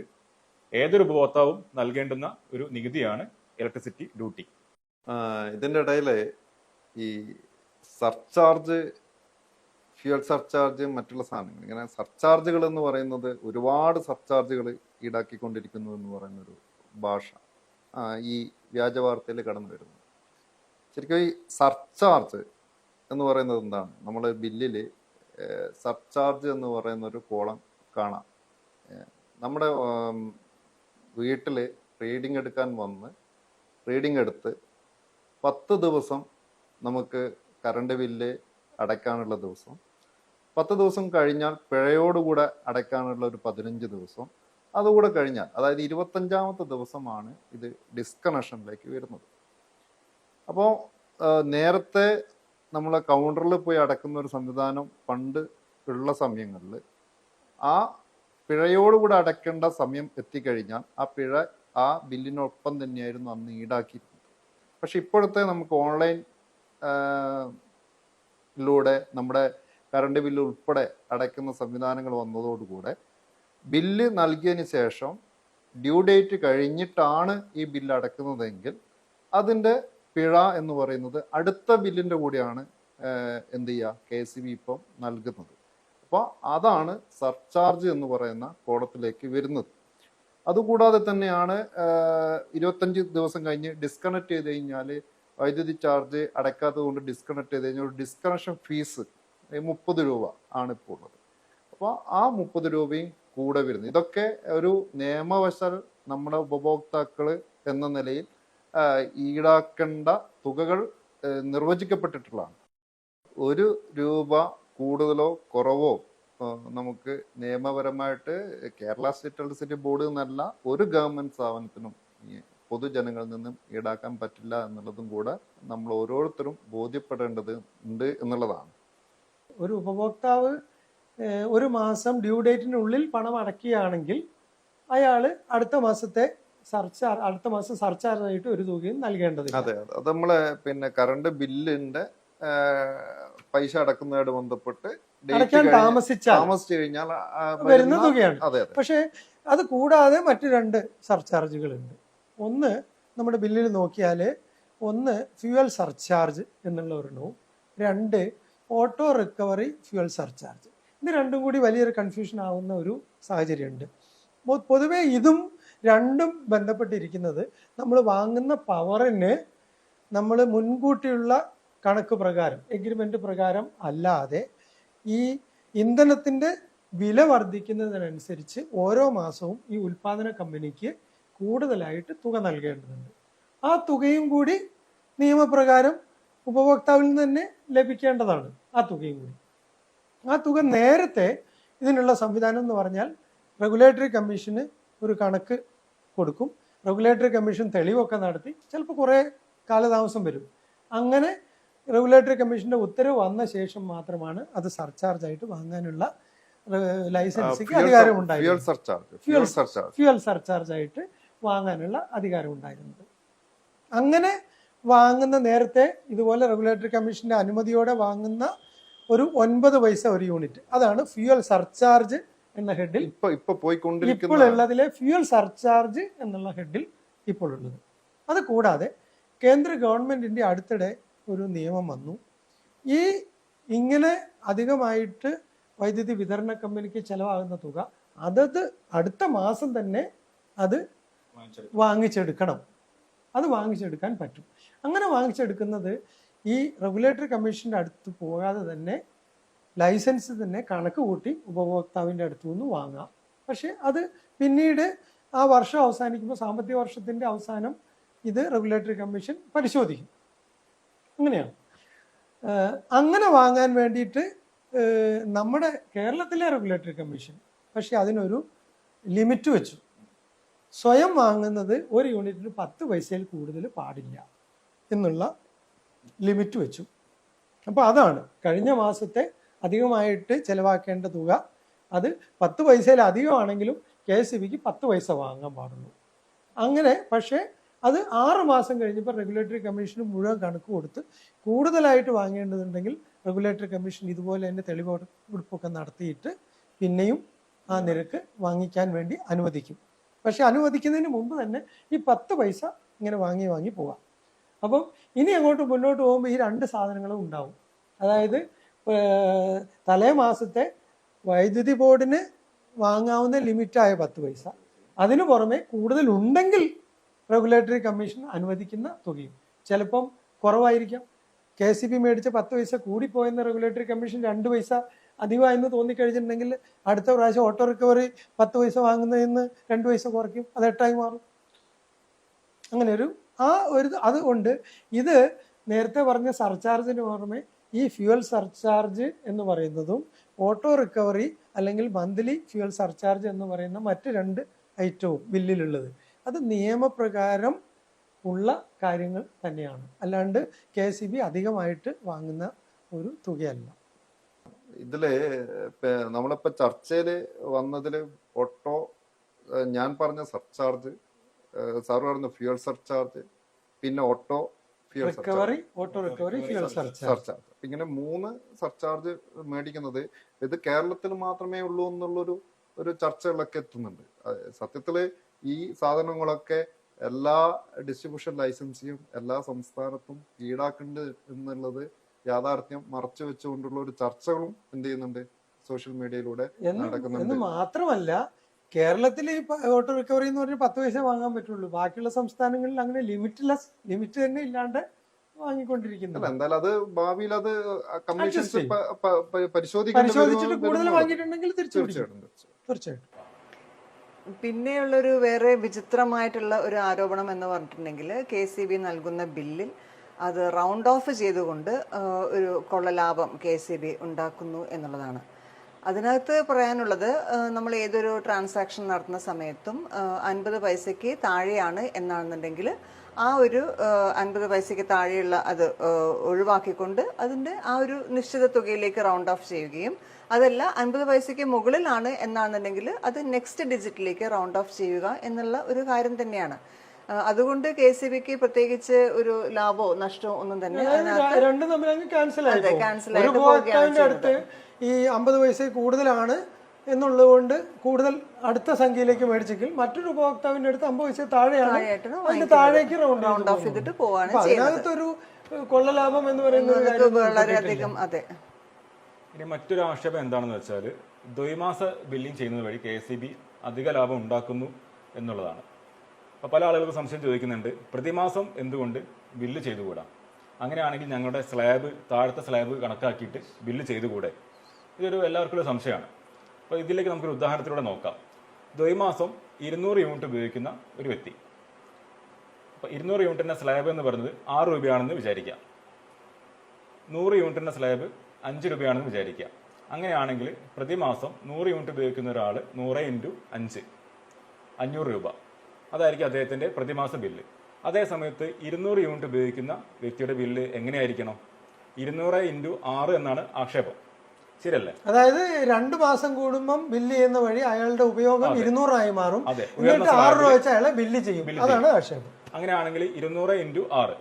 ഏതൊരു ഉപഭോക്താവും നൽകേണ്ടുന്ന ഒരു നികുതിയാണ് ഇലക്ട്രിസിറ്റി ഡ്യൂട്ടി. ഇതിൻ്റെ ഇടയിൽ ഈ സർചാർജ്, ഫ്യൂൽ സർചാർജ്, മറ്റുള്ള സാധനങ്ങൾ, ഇങ്ങനെ സർചാർജുകൾ എന്ന് പറയുന്നത് ഒരുപാട് സർചാർജുകൾ ഈടാക്കിക്കൊണ്ടിരിക്കുന്നു എന്ന് പറയുന്നൊരു ഭാഷ ഈ വ്യാജ വാർത്തയിൽ കടന്നു വരുന്നു. ശരിക്കും ഈ സർചാർജ് എന്ന് പറയുന്നത് എന്താണ്? നമ്മൾ ബില്ലിൽ സർചാർജ് എന്ന് പറയുന്ന ഒരു കോളം കാണാം. നമ്മുടെ വീട്ടിൽ റീഡിംഗ് എടുക്കാൻ വന്ന് റീഡിംഗ് എടുത്ത് 10 ദിവസം നമുക്ക് കറണ്ട് ബില്ല് അടയ്ക്കാനുള്ള ദിവസം, 10 ദിവസം കഴിഞ്ഞാൽ പിഴയോടുകൂടെ അടയ്ക്കാനുള്ള ഒരു 15 ദിവസം, അതുകൂടെ കഴിഞ്ഞാൽ അതായത് 25ാമത്തെ ദിവസമാണ് ഇത് ഡിസ്കണക്ഷനിലേക്ക് വരുന്നത്. അപ്പോൾ നേരത്തെ നമ്മൾ കൗണ്ടറിൽ പോയി അടക്കുന്ന ഒരു സംവിധാനം പണ്ട് ഉള്ള സമയങ്ങളിൽ ആ പിഴയോടുകൂടെ അടയ്ക്കേണ്ട സമയം എത്തിക്കഴിഞ്ഞാൽ ആ പിഴ ആ ബില്ലിനൊപ്പം തന്നെയായിരുന്നു അന്ന് ഈടാക്കിയിരുന്നത്. പക്ഷെ ഇപ്പോഴത്തെ നമുക്ക് ഓൺലൈൻ ലൂടെ നമ്മുടെ കറണ്ട് ബില്ല് ഉൾപ്പെടെ അടയ്ക്കുന്ന സംവിധാനങ്ങൾ വന്നതോടുകൂടെ ബില്ല് നൽകിയതിന് ശേഷം ഡ്യൂ ഡേറ്റ് കഴിഞ്ഞിട്ടാണ് ഈ ബില്ല് അടക്കുന്നതെങ്കിൽ അതിൻ്റെ പിഴ എന്ന് പറയുന്നത് അടുത്ത ബില്ലിൻ്റെ കൂടെയാണ് എന്ത് ചെയ്യുക KSEB ഇപ്പം നൽകുന്നത്. അപ്പോൾ അതാണ് സർചാർജ് എന്ന് പറയുന്ന കോളത്തിലേക്ക് വരുന്നത്. അതുകൂടാതെ തന്നെയാണ് 25 ദിവസം കഴിഞ്ഞ് ഡിസ്കണക്ട് ചെയ്ത് കഴിഞ്ഞാൽ വൈദ്യുതി ചാർജ് അടയ്ക്കാത്തത് കൊണ്ട് ഡിസ്കണക്ട് ചെയ്ത് കഴിഞ്ഞാൽ ഒരു ഡിസ്കണക്ഷൻ ഫീസ് 30 രൂപ ആണ് ഇപ്പോൾ ഉള്ളത്. അപ്പോൾ ആ 30 രൂപയും കൂടെ വരുന്നു. ഇതൊക്കെ ഒരു നിയമവശാൽ നമ്മുടെ ഉപഭോക്താക്കൾ എന്ന നിലയിൽ ഈടാക്കേണ്ട തുകകൾ നിർവചിക്കപ്പെട്ടിട്ടുള്ളതാണ്. 1 രൂപ കൂടുതലോ കുറവോ നമുക്ക് നിയമപരമായിട്ട് കേരള സ്റ്റേറ്റ് ഇലക്ട്രിസിറ്റി ബോർഡ് എന്നല്ല ഒരു ഗവൺമെന്റ് സ്ഥാപനത്തിനും പൊതുജനങ്ങളിൽ നിന്നും ഈടാക്കാൻ പറ്റില്ല എന്നുള്ളതും കൂടെ നമ്മൾ ഓരോരുത്തരും ബോധ്യപ്പെടേണ്ടത് ഉണ്ട് എന്നുള്ളതാണ്. ഒരു ഉപഭോക്താവ് ഒരു മാസം ഡ്യൂ ഡേറ്റിനുള്ളിൽ പണം അടയ്ക്കുകയാണെങ്കിൽ അയാൾ അടുത്ത മാസം സർചാർജ് ആയിട്ട് ഒരു തുകയും നൽകേണ്ടതില്ല. അതെ, അത് നമ്മളെ കറണ്ട് ബില്ലിന്റെ പൈസ അടക്കുന്നതായിട്ട് ബന്ധപ്പെട്ട് അടയ്ക്കാൻ താമസിച്ചു കഴിഞ്ഞാൽ വരുന്ന തുകയാണ്. അതെ. പക്ഷേ അത് കൂടാതെ മറ്റു 2 സർചാർജുകളുണ്ട്. ഒന്ന് നമ്മുടെ ബില്ലിൽ നോക്കിയാൽ, ഒന്ന് ഫ്യൂവൽ സർചാർജ് എന്നുള്ള ഒരെണ്ണവും, 2 ഓട്ടോ റിക്കവറി ഫ്യൂവൽ സർചാർജ്. ഇത് രണ്ടും കൂടി വലിയൊരു കൺഫ്യൂഷൻ ആവുന്ന ഒരു സാഹചര്യമുണ്ട്. പൊതുവെ ഇതും രണ്ടും ബന്ധപ്പെട്ടിരിക്കുന്നത് നമ്മൾ വാങ്ങുന്ന പവറിന് നമ്മൾ മുൻകൂട്ടിയുള്ള കണക്ക് പ്രകാരം എഗ്രിമെന്റ് പ്രകാരം അല്ലാതെ ഈ ഇന്ധനത്തിൻ്റെ വില വർദ്ധിക്കുന്നതിനനുസരിച്ച് ഓരോ മാസവും ഈ ഉൽപ്പാദന കമ്പനിക്ക് കൂടുതലായിട്ട് തുക നൽകേണ്ടതുണ്ട്. ആ തുകയും കൂടി നിയമപ്രകാരം ഉപഭോക്താവിൽ നിന്ന് തന്നെ ലഭിക്കേണ്ടതാണ്. ആ തുകയും കൂടി, ആ തുക നേരത്തെ ഇതിനുള്ള സംവിധാനം എന്ന് പറഞ്ഞാൽ റെഗുലേറ്ററി കമ്മീഷന് ഒരു കണക്ക് കൊടുക്കും. റെഗുലേറ്ററി കമ്മീഷൻ തെളിവൊക്കെ നടത്തി ചിലപ്പോൾ കുറേ കാലതാമസം വരും. അങ്ങനെ റെഗുലേറ്ററി കമ്മീഷന്റെ ഉത്തരവ് വന്ന ശേഷം മാത്രമാണ് അത് സർചാർജ് ആയിട്ട് വാങ്ങാനുള്ള ലൈസൻസിക്ക് അധികാരം ഉണ്ടായിരുന്നത്. ഫ്യൂവൽ സർചാർജ് ആയിട്ട് വാങ്ങാനുള്ള അധികാരം ഉണ്ടായിരുന്നത്. അങ്ങനെ വാങ്ങുന്ന നേരത്തെ ഇതുപോലെ റെഗുലേറ്ററി കമ്മീഷന്റെ അനുമതിയോടെ വാങ്ങുന്ന ഒരു 9 പൈസ ഒരു യൂണിറ്റ്, അതാണ് ഫ്യൂവൽ സർചാർജ് എന്ന ഹെഡിൽ ഇപ്പോൾ ഉള്ളതിലെ ഫ്യൂവൽ സർചാർജ് എന്നുള്ള ഹെഡിൽ ഇപ്പോൾ ഉള്ളത്. അത് കൂടാതെ കേന്ദ്ര ഗവൺമെന്റിന്റെ അടുത്തിടെ ഒരു നിയമം വന്നു. ഈ ഇങ്ങനെ അധികമായിട്ട് വൈദ്യുതി വിതരണ കമ്പനിക്ക് ചെലവാകുന്ന തുക അതത് അടുത്ത മാസം തന്നെ അത് വാങ്ങിച്ചെടുക്കണം. അത് വാങ്ങിച്ചെടുക്കാൻ പറ്റും. അങ്ങനെ വാങ്ങിച്ചെടുക്കുന്നത് ഈ റെഗുലേറ്ററി കമ്മീഷന്റെ അടുത്ത് പോകാതെ തന്നെ ലൈസൻസ് തന്നെ കണക്ക് കൂട്ടി ഉപഭോക്താവിൻ്റെ അടുത്തു നിന്ന് വാങ്ങാം. പക്ഷെ അത് പിന്നീട് ആ വർഷം അവസാനിക്കുമ്പോൾ, സാമ്പത്തിക വർഷത്തിന്റെ അവസാനം ഇത് റെഗുലേറ്ററി കമ്മീഷൻ പരിശോധിക്കും. അങ്ങനെയാണ്. അങ്ങനെ വാങ്ങാൻ വേണ്ടിയിട്ട് നമ്മുടെ കേരളത്തിലെ റെഗുലേറ്ററി കമ്മീഷൻ പക്ഷെ അതിനൊരു ലിമിറ്റ് വെച്ചു. സ്വയം വാങ്ങുന്നത് ഒരു യൂണിറ്റിന് 10 പൈസയിൽ കൂടുതൽ പാടില്ല എന്നുള്ള ലിമിറ്റ് വെച്ചു. അപ്പോൾ അതാണ് കഴിഞ്ഞ മാസത്തെ അധികമായിട്ട് ചെലവാക്കേണ്ട തുക. അത് 10 പൈസയിൽ അധികമാണെങ്കിലും KSEBക്ക് 10 പൈസ വാങ്ങാൻ പാടുള്ളൂ. അങ്ങനെ പക്ഷേ അത് 6 മാസം കഴിഞ്ഞപ്പോൾ റെഗുലേറ്ററി കമ്മീഷന് മുഴുവൻ കണക്ക് കൊടുത്ത് കൂടുതലായിട്ട് വാങ്ങേണ്ടതുണ്ടെങ്കിൽ റെഗുലേറ്ററി കമ്മീഷൻ ഇതുപോലെ തന്നെ തെളിവെടുപ്പൊക്കെ നടത്തിയിട്ട് പിന്നെയും ആ നിരക്ക് വാങ്ങിക്കാൻ വേണ്ടി അനുവദിക്കും. പക്ഷെ അനുവദിക്കുന്നതിന് മുമ്പ് തന്നെ ഈ 10 പൈസ ഇങ്ങനെ വാങ്ങി പോവാം. അപ്പം ഇനി അങ്ങോട്ട് മുന്നോട്ട് പോകുമ്പോൾ ഈ 2 സാധനങ്ങളും ഉണ്ടാവും. അതായത് തലേ മാസത്തെ വൈദ്യുതി ബോർഡിന് വാങ്ങാവുന്ന ലിമിറ്റായ 10 പൈസ, അതിനു പുറമെ കൂടുതലുണ്ടെങ്കിൽ റെഗുലേറ്ററി കമ്മീഷൻ അനുവദിക്കുന്ന തുകയും ചിലപ്പം കുറവായിരിക്കാം. KSEB മേടിച്ച 10 പൈസ കൂടിപ്പോയെന്ന് റെഗുലേറ്ററി കമ്മീഷൻ 2 പൈസ അധികമായെന്ന് തോന്നിക്കഴിഞ്ഞിട്ടുണ്ടെങ്കിൽ അടുത്ത പ്രാവശ്യം ഓട്ടോ റിക്കവറി 10 പൈസ വാങ്ങുന്നതിന് 2 പൈസ കുറയ്ക്കും, അത് 8ആയി മാറും. അങ്ങനെ അതുകൊണ്ട് ഇത് നേരത്തെ പറഞ്ഞ സർചാർജിന് പുറമെ ഈ ഫ്യൂവൽ സർചാർജ് എന്ന് പറയുന്നതും ഓട്ടോ റിക്കവറി അല്ലെങ്കിൽ മന്ത്ലി ഫ്യൂവൽ സർചാർജ് എന്ന് പറയുന്ന മറ്റ് 2 ഐറ്റവും ബില്ലിലുള്ളത് അത് നിയമപ്രകാരം ഉള്ള കാര്യങ്ങൾ തന്നെയാണ്. അല്ലാണ്ട് KSEB അധികമായിട്ട് വാങ്ങുന്ന ഒരു തുകയല്ല. ഇതില് നമ്മളിപ്പോ ചർച്ചയില് വന്നതില് ഓട്ടോ, ഞാൻ പറഞ്ഞ സർചാർജ്, സാർ പറഞ്ഞ ഫ്യൂവൽ സർചാർജ്, പിന്നെ auto recovery, auto recovery, fuel surcharge, ഇങ്ങനെ 3 സർചാർജ് മേടിക്കുന്നത് ഇത് കേരളത്തിൽ മാത്രമേ ഉള്ളൂ എന്നുള്ളൊരു ഒരു ചർച്ചകളൊക്കെ എത്തുന്നുണ്ട്. സത്യത്തില് ഈ സാധനങ്ങളൊക്കെ എല്ലാ ഡിസ്ട്രിബ്യൂഷൻ ലൈസൻസിയും എല്ലാ സംസ്ഥാനത്തും ഈടാക്കുന്നുണ്ട് എന്നുള്ളത് യാഥാർത്ഥ്യം മറച്ചു വെച്ചുകൊണ്ടുള്ള ഒരു ചർച്ചകളും എന്ത് ചെയ്യുന്നുണ്ട് സോഷ്യൽ മീഡിയയിലൂടെ എന്ന് നടക്കുന്നുണ്ട്. മാത്രമല്ല, കേരളത്തിൽ ഈ ഓട്ടോ റിക്കവറി എന്ന് പറഞ്ഞാൽ 10 പൈസ വാങ്ങാൻ പറ്റുള്ളൂ. ബാക്കിയുള്ള സംസ്ഥാനങ്ങളിൽ അങ്ങനെ ലിമിറ്റ് തന്നെ ഇല്ലാണ്ട് വാങ്ങിക്കൊണ്ടിരിക്കുന്നു. എന്തായാലും അത് ഭാവിയിൽ അത് കമ്മീഷൻസ് ചെയ്യും. പരിശോധിച്ചിട്ട് കൂടുതൽ വാങ്ങിയിട്ടുണ്ടെങ്കിൽ തീർച്ചയായിട്ടും. തീർച്ചയായിട്ടും. പിന്നെയുള്ളൊരു വേറെ വിചിത്രമായിട്ടുള്ള ഒരു ആരോപണം എന്ന് പറഞ്ഞിട്ടുണ്ടെങ്കിൽ KCB നൽകുന്ന ബില്ലിൽ അത് റൗണ്ട് ഓഫ് ചെയ്തുകൊണ്ട് ഒരു കൊള്ളലാഭം KCB ഉണ്ടാക്കുന്നു എന്നുള്ളതാണ്. അതിനകത്ത് പറയാനുള്ളത്, നമ്മൾ ഏതൊരു ട്രാൻസാക്ഷൻ നടത്തുന്ന സമയത്തും 50 പൈസയ്ക്ക് താഴെയാണ് എന്നാണെന്നുണ്ടെങ്കിൽ ആ ഒരു 50 പൈസയ്ക്ക് താഴെയുള്ള അത് ഒഴിവാക്കിക്കൊണ്ട് അതിൻ്റെ ആ ഒരു നിശ്ചിത തുകയിലേക്ക് റൗണ്ട് ഓഫ് ചെയ്യുകയും, അതല്ല 50 പൈസയ്ക്ക് മുകളിലാണ് എന്നാണെന്നുണ്ടെങ്കിൽ അത് നെക്സ്റ്റ് ഡിജിറ്റിലേക്ക് റൗണ്ട് ഓഫ് ചെയ്യുക എന്നുള്ള ഒരു കാര്യം തന്നെയാണ്. അതുകൊണ്ട് KCBക്ക് പ്രത്യേകിച്ച് ഒരു ലാഭമോ നഷ്ടമോ ഒന്നും തന്നെ രണ്ടും തമ്മിൽ ക്യാൻസൽ ആയി. ക്യാൻസൽ ഒരു ഉപഭോക്താവിന്റെ അടുത്ത് ഈ 50 പൈസ കൂടുതലാണ് എന്നുള്ളതുകൊണ്ട് കൂടുതൽ അടുത്ത സംഖ്യയിലേക്ക് മേടിച്ചെങ്കിൽ മറ്റൊരു ഉപഭോക്താവിന്റെ അടുത്ത് 50 പൈസ താഴെയാണ്, അതിന്റെ താഴേക്ക് റൗണ്ട് ഓഫ് ചെയ്തിട്ട് പോവാണ് അതിനകത്തൊരു കൊള്ളലാഭം എന്ന് പറയുന്നത് വളരെയധികം. അതെ. ഇനി മറ്റൊരു ആക്ഷേപം എന്താണെന്ന് വെച്ചാൽ, ദ്വൈമാസ ബില്ലിംഗ് ചെയ്യുന്നത് വഴി KCB അധിക ലാഭം ഉണ്ടാക്കുന്നു എന്നുള്ളതാണ്. അപ്പോൾ പല ആളുകൾക്ക് സംശയം ചോദിക്കുന്നുണ്ട്, പ്രതിമാസം എന്തുകൊണ്ട് ബില്ല് ചെയ്തുകൂടാ? അങ്ങനെയാണെങ്കിൽ ഞങ്ങളുടെ താഴത്തെ സ്ലാബ് കണക്കാക്കിയിട്ട് ബില്ല് ചെയ്തുകൂടെ? ഇതൊരു എല്ലാവർക്കും ഒരു സംശയമാണ്. അപ്പോൾ ഇതിലേക്ക് നമുക്കൊരു ഉദാഹരണത്തിലൂടെ നോക്കാം. ദ്വൈമാസം 200 യൂണിറ്റ് ഉപയോഗിക്കുന്ന ഒരു വ്യക്തി, അപ്പോൾ 200 യൂണിറ്റിൻ്റെ സ്ലാബ് എന്ന് പറയുന്നത് 6 രൂപയാണെന്ന് വിചാരിക്കാം. 100 യൂണിറ്റിൻ്റെ സ്ലാബ് 5 രൂപയാണെന്ന് വിചാരിക്കുക. അങ്ങനെയാണെങ്കിൽ പ്രതിമാസം 100 യൂണിറ്റ് ഉപയോഗിക്കുന്ന ഒരാൾ 100 × 5 500 രൂപ, അതായിരിക്കും അദ്ദേഹത്തിന്റെ പ്രതിമാസ ബില്ല്. അതേ സമയത്ത് 200 യൂണിറ്റ് ഉപയോഗിക്കുന്ന വ്യക്തിയുടെ ബില്ല് എങ്ങനെയായിരിക്കണം? 200 × 6 എന്നാണ് ആക്ഷേപം. ശരിയല്ലേ? അതായത് 2 മാസം കൂടുമ്പം ബില്ല് ചെയ്യുന്ന വഴി അയാളുടെ ഉപയോഗം 200 ആയി മാറും. 6 രൂപ വെച്ച് അയാളെ ബില്ല് ചെയ്യും. അതാണ് ആക്ഷേപം. അങ്ങനെയാണെങ്കിൽ 200 ×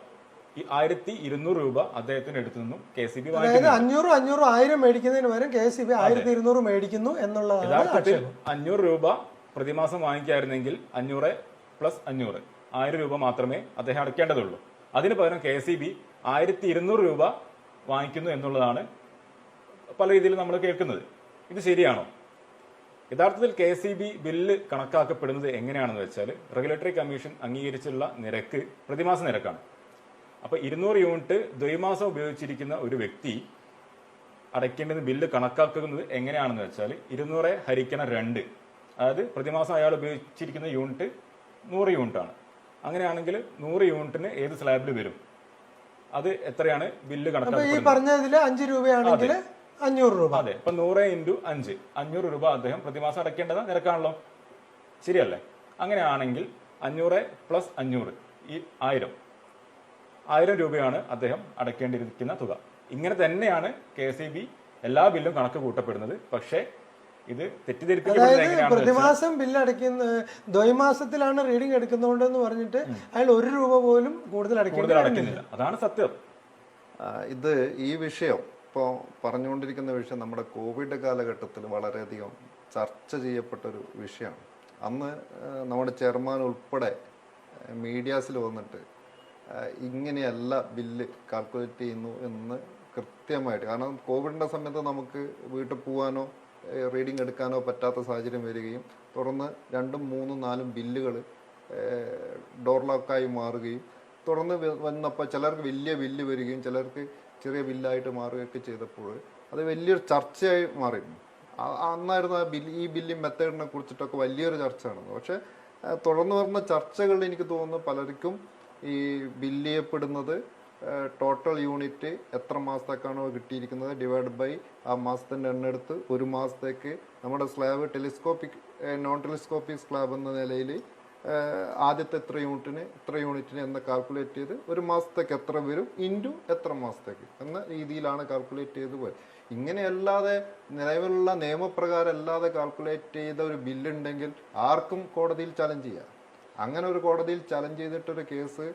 6 1200 രൂപ അദ്ദേഹത്തിന്റെ അടുത്ത് നിന്നും KCB അതായത് 500 1000 മേടിക്കുന്നതിന് പകരം KCB 1200 മേടിക്കുന്നു എന്നുള്ളതാണ്. യഥാർത്ഥത്തിൽ 500 രൂപ പ്രതിമാസം വാങ്ങിക്കായിരുന്നെങ്കിൽ 500 + 500 1000 രൂപ മാത്രമേ അദ്ദേഹം അടയ്ക്കേണ്ടതുള്ളൂ. അതിന് പകരം KCB 1200 രൂപ വാങ്ങിക്കുന്നു എന്നുള്ളതാണ് പല രീതിയിൽ നമ്മൾ കേൾക്കുന്നത്. ഇത് ശരിയാണോ? യഥാർത്ഥത്തിൽ KCB ബില്ല് കണക്കാക്കപ്പെടുന്നത് എങ്ങനെയാണെന്ന് വെച്ചാൽ, റെഗുലേറ്ററി കമ്മീഷൻ അംഗീകരിച്ചുള്ള നിരക്ക് പ്രതിമാസ നിരക്കാണ്. അപ്പോൾ 200 യൂണിറ്റ് ദ്വൈമാസം ഉപയോഗിച്ചിരിക്കുന്ന ഒരു വ്യക്തി അടയ്ക്കേണ്ടുന്ന ബില്ല് കണക്കാക്കുന്നത് എങ്ങനെയാണെന്ന് വെച്ചാൽ 200 × 2, അതായത് പ്രതിമാസം അയാൾ ഉപയോഗിച്ചിരിക്കുന്ന യൂണിറ്റ് 100 യൂണിറ്റാണ്. അങ്ങനെയാണെങ്കിൽ 100 യൂണിറ്റിന് ഏത് സ്ലാബിൽ വരും? അത് എത്രയാണ് ബില്ല് കണക്കാക്കുന്നത്? ഈ പറഞ്ഞതിൽ 5 രൂപയാണെങ്കിൽ 500 രൂപ. അതെ. ഇപ്പൊ 100 × 5 500 രൂപ അദ്ദേഹം പ്രതിമാസം അടയ്ക്കേണ്ടത് നിരക്കാണല്ലോ. ശരിയല്ലേ? അങ്ങനെയാണെങ്കിൽ 500 + 500 ഈ 1000 രൂപയാണ് അദ്ദേഹം അടയ്ക്കേണ്ടിയിരിക്കുന്ന തുക. ഇങ്ങനെ തന്നെയാണ് KCB എല്ലാ ബില്ലും കണക്ക് കൂട്ടപ്പെടുന്നത്. പക്ഷേ ഇത് തെറ്റിദ്ധരിപ്പിക്കുന്നത് എങ്ങനെയാണ്? പ്രതിമാസം ബില്ല് അടയ്ക്കുന്ന ദ്വൈമാസത്തിലാണ് റീഡിംഗ് എടുക്കുന്നതുകൊണ്ടെന്ന് പറഞ്ഞിട്ട് അയാൾ 1 രൂപ പോലും കൂടുതൽ അടയ്ക്കുന്നില്ല. അതാണ് സത്യം. ഇത് ഈ വിഷയം ഇപ്പോൾ പറഞ്ഞുകൊണ്ടിരിക്കുന്ന വിഷയം നമ്മുടെ കോവിഡ് കാലഘട്ടത്തിൽ വളരെയധികം ചർച്ച ചെയ്യപ്പെട്ടൊരു വിഷയമാണ്. അന്ന് നമ്മുടെ ചെയർമാൻ ഉൾപ്പെടെ മീഡിയാസിൽ വന്നിട്ട് ഇങ്ങനെയല്ല ബില്ല് കാൽക്കുലേറ്റ് ചെയ്യുന്നു എന്ന് കൃത്യമായിട്ട്, കാരണം കോവിഡിൻ്റെ സമയത്ത് നമുക്ക് വീട്ടിൽ പോകാനോ റീഡിംഗ് എടുക്കാനോ പറ്റാത്ത സാഹചര്യം വരികയും തുടർന്ന് 2, 3, 4 ബില്ലുകൾ ഡോർ ലോക്കായി മാറുകയും തുടർന്ന് വന്നപ്പോൾ ചിലർക്ക് വലിയ ബില്ല് വരികയും ചിലർക്ക് ചെറിയ ബില്ലായിട്ട് മാറുകയൊക്കെ ചെയ്തപ്പോൾ അത് വലിയൊരു ചർച്ചയായി മാറിയിരുന്നു. അന്നായിരുന്നു ഈ ബില്ലിംഗ് മെത്തേഡിനെ കുറിച്ചിട്ടൊക്കെ വലിയൊരു ചർച്ച നടന്നു. പക്ഷെ തുടർന്ന് വരുന്ന ചർച്ചകളിൽ എനിക്ക് തോന്നുന്നു പലർക്കും ഈ ബില്ല് ചെയ്യപ്പെടുന്നത് ടോട്ടൽ യൂണിറ്റ് എത്ര മാസത്തേക്കാണോ കിട്ടിയിരിക്കുന്നത് ഡിവൈഡ് ബൈ ആ മാസത്തിൻ്റെ എണ്ണെടുത്ത് 1 മാസത്തേക്ക് നമ്മുടെ സ്ലാബ് നോൺ ടെലിസ്കോപ്പിക് സ്ലാബ് എന്ന നിലയിൽ ആദ്യത്തെ ഇത്ര യൂണിറ്റിന് എന്ന് കാൽക്കുലേറ്റ് ചെയ്ത് 1 മാസത്തേക്ക് എത്ര വരും ഇൻറ്റു എത്ര മാസത്തേക്ക് എന്ന രീതിയിലാണ് കാൽക്കുലേറ്റ് ചെയ്ത് പോയത്. ഇങ്ങനെയല്ലാതെ നിലവിലുള്ള നിയമപ്രകാരം അല്ലാതെ കാൽക്കുലേറ്റ് ചെയ്ത ഒരു ബില്ലുണ്ടെങ്കിൽ ആർക്കും കോടതിയിൽ ചലഞ്ച് ചെയ്യാം. അങ്ങനെ ഒരു കോടതിയിൽ ചലഞ്ച് ചെയ്തിട്ടൊരു കേസ്